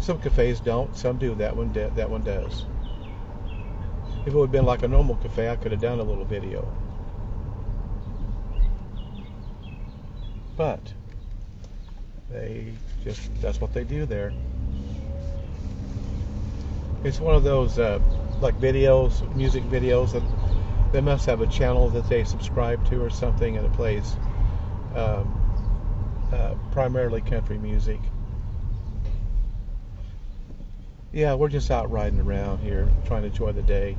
Some cafes don't, some do. That one does. If it would have been like a normal cafe, I could have done a little video. But that's what they do there. It's one of those like videos, music videos, that they must have a channel that they subscribe to or something, and it plays primarily country music. Yeah, we're just out riding around here, trying to enjoy the day.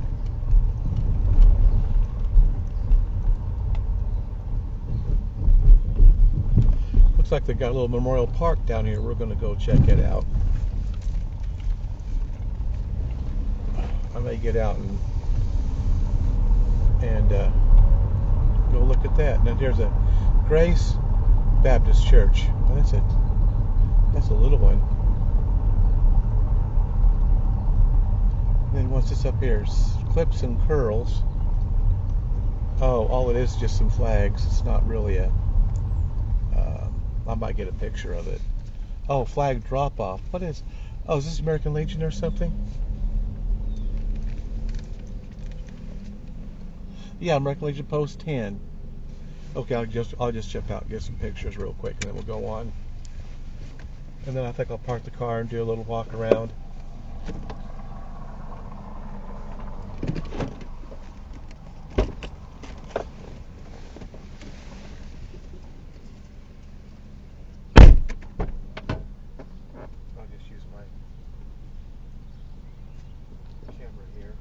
Looks like they got a little memorial park down here. We're going to go check it out. I may get out and go look at that. Now there's a Grace Baptist Church. Oh, that's a little one. And then what's this up here? Clips and curls. Oh, all it is just some flags. It's not really a. I might get a picture of it. Oh, flag drop off. What is? Oh, is this American Legion or something? Yeah, American Legion Post 10. Okay, I'll just jump out and get some pictures real quick, and then we'll go on. And then I think I'll park the car and do a little walk around. I'll just use my camera here.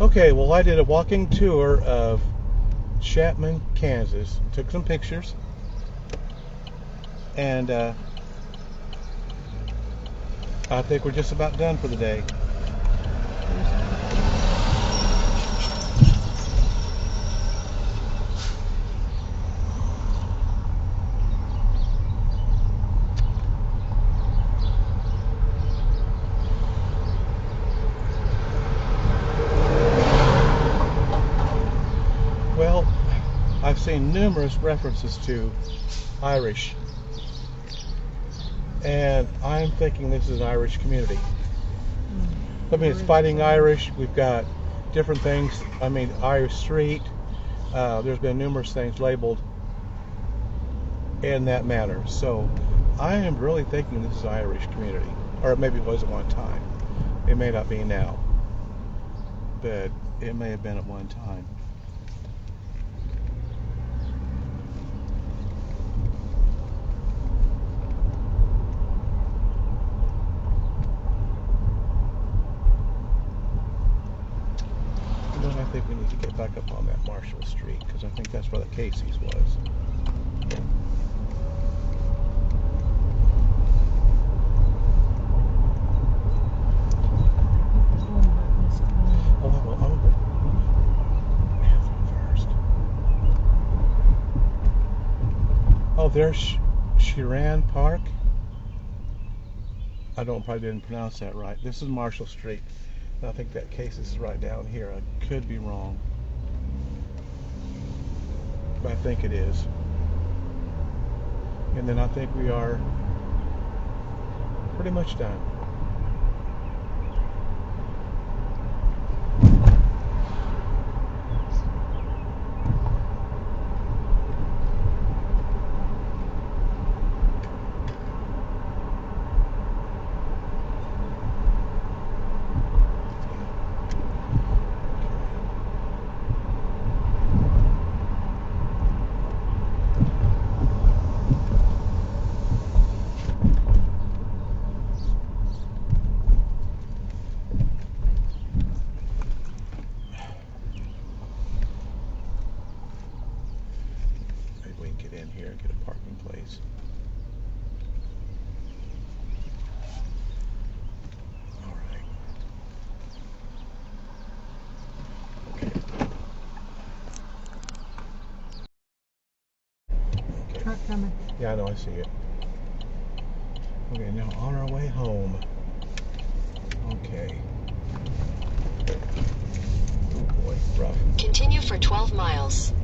Okay, well, I did a walking tour of Chapman, Kansas. Took some pictures. And I think we're just about done for the day. Well, I've seen numerous references to Irish, and I'm thinking this is an Irish community. I mean, it's Fighting Irish. We've got different things. I mean, Irish Street. There's been numerous things labeled in that manner. So I am really thinking this is an Irish community, or maybe it was at one time. It may not be now, but it may have been at one time. I think we need to get back up on that Marshall Street, because I think that's where the Casey's was. Oh, there's Shiran Park. Probably didn't pronounce that right. This is Marshall Street. I think that case is right down here. I could be wrong, but I think it is. And then I think we are pretty much done. In here and get a parking place. All right. Okay. Truck coming. Yeah, I know. I see it. Okay, now on our way home. Okay. Oh boy, rough. Continue for 12 miles.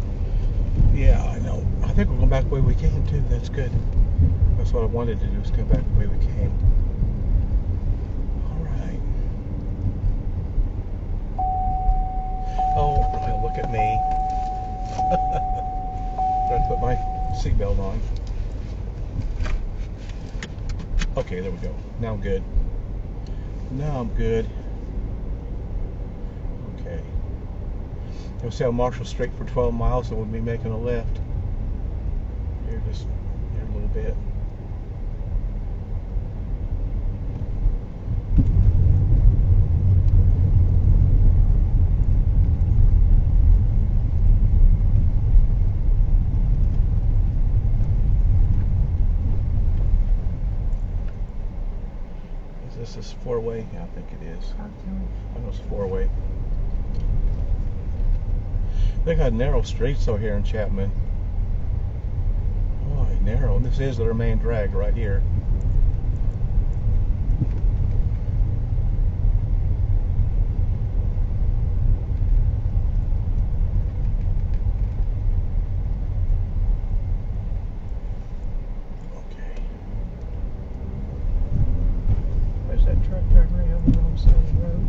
Yeah, I know. I think we're going back the way we came too. That's good. That's what I wanted to do, is come back the way we came. All right. Oh, well, look at me. Trying to put my seatbelt on. Okay, there we go. Now I'm good. Now I'm good. Okay. We'll stay on Marshall Street for 12 miles, and we'll be making a left here a little bit. Is this four-way? Yeah, I think it is. I know it's four-way. They got narrow streets over here in Chapman. Boy, narrow. This is their main drag right here. Okay. Where's that truck driver on the wrong side of the road?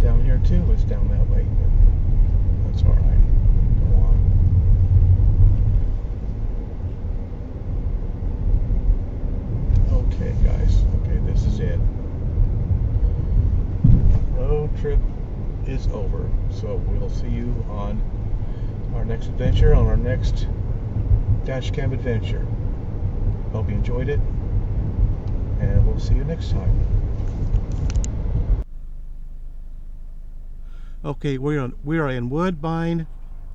Down here too, it's down that way, but that's all right. Go on. Okay, guys. Okay, this is it. Road trip is over. So we'll see you on our next adventure, on our next dash cam adventure. Hope you enjoyed it, and we'll see you next time. Okay, we are in Woodbine,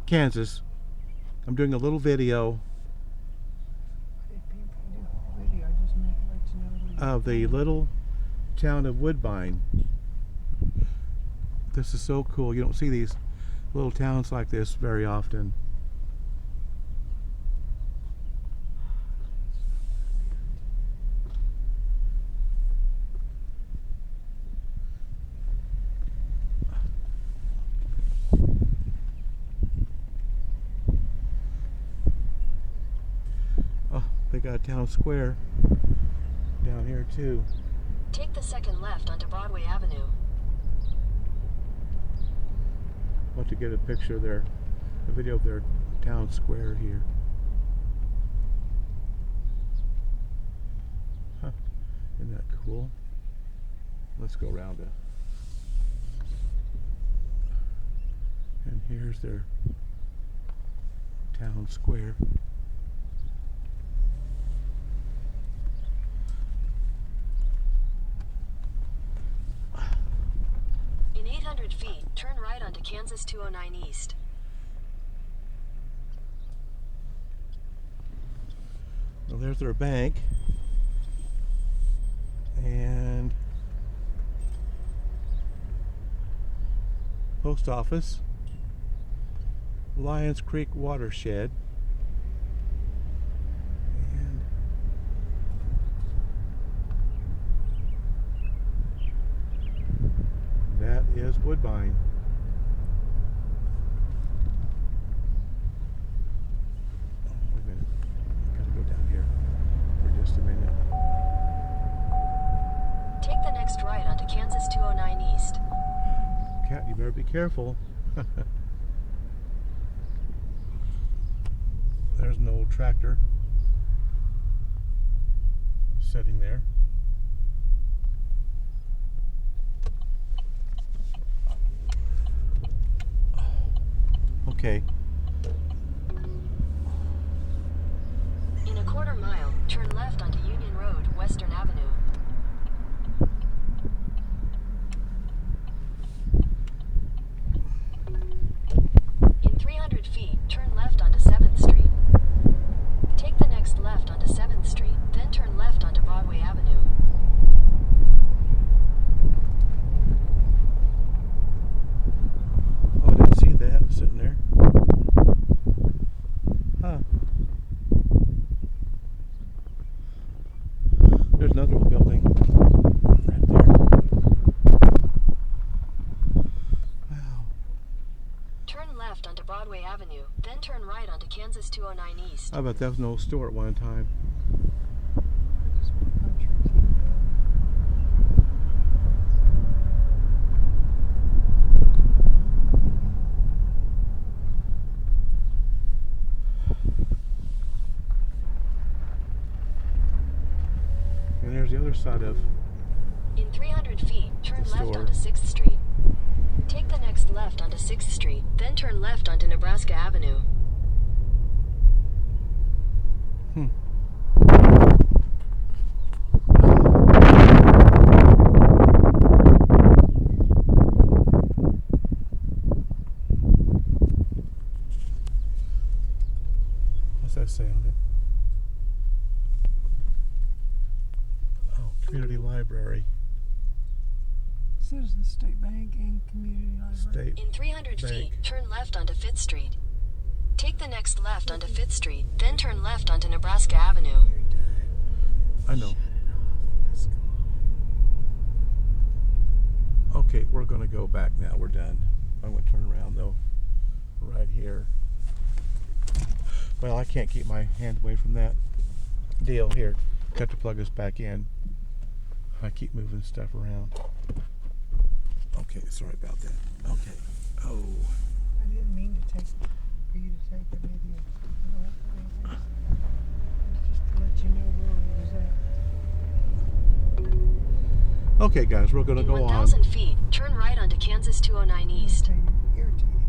Kansas. I'm doing a little video of the little town of Woodbine. This is so cool. You don't see these little towns like this very often. Oh, they got a town square down here too. Take the second left onto Broadway Avenue. I want to get a picture of a video of their town square here. Huh, isn't that cool? Let's go around it. And here's their town square. In 800 feet, turn right onto Kansas 209 East. Well, there's their bank. And post office. Lions Creek Watershed. And that is Woodbine. Oh, wait a minute. I gotta go down here for just a minute. Take the next right onto Kansas 209 East. Cat, you better be careful. There's an old tractor sitting there. Okay. In a quarter mile, turn left onto Union Road, Western Avenue. In 300 feet, turn left onto 7th Street. Take the next left onto 7th Street, then turn left onto Broadway Avenue. Oh, I didn't see that sitting there. Huh. There's another old building right there. Wow. Turn left onto Broadway Avenue, then turn right onto Kansas 209 East. I bet that was an old store at one time. And there's the other side of In 300 feet, turn the left store. onto 6th Street. Take the next left onto 6th Street, then turn left onto Nebraska Avenue. What's that say on it? Oh, community library. Citizen State Bank and Community Library. State In 300 Bank. feet, turn left onto 5th Street. Take the next left onto 5th Street, then turn left onto Nebraska Avenue. I know. Okay, we're going to go back now. We're done. I'm going to turn around though, right here. Well, I can't keep my hand away from that deal here. Got to plug us back in. I keep moving stuff around. Okay, sorry about that. Okay. Oh. I didn't mean for you to take the video. It's just to let you know where we was at. Okay, guys, we're going to In go on. 1,000 feet, Turn right onto Kansas 209 East. Irritating.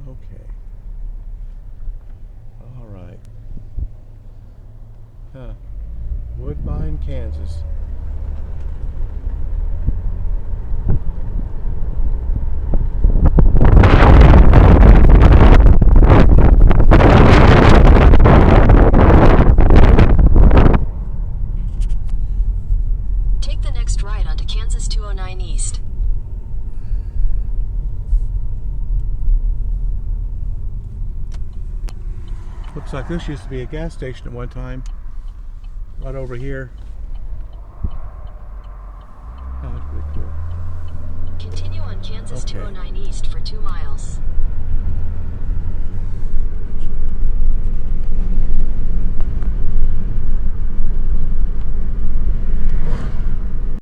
Okay. All right. Huh. Woodbine, Kansas. Take the next right onto Kansas 209 East. Looks like this used to be a gas station at one time. Right over here. Oh, that's pretty cool. Continue on Kansas Okay. 209 East for 2 miles.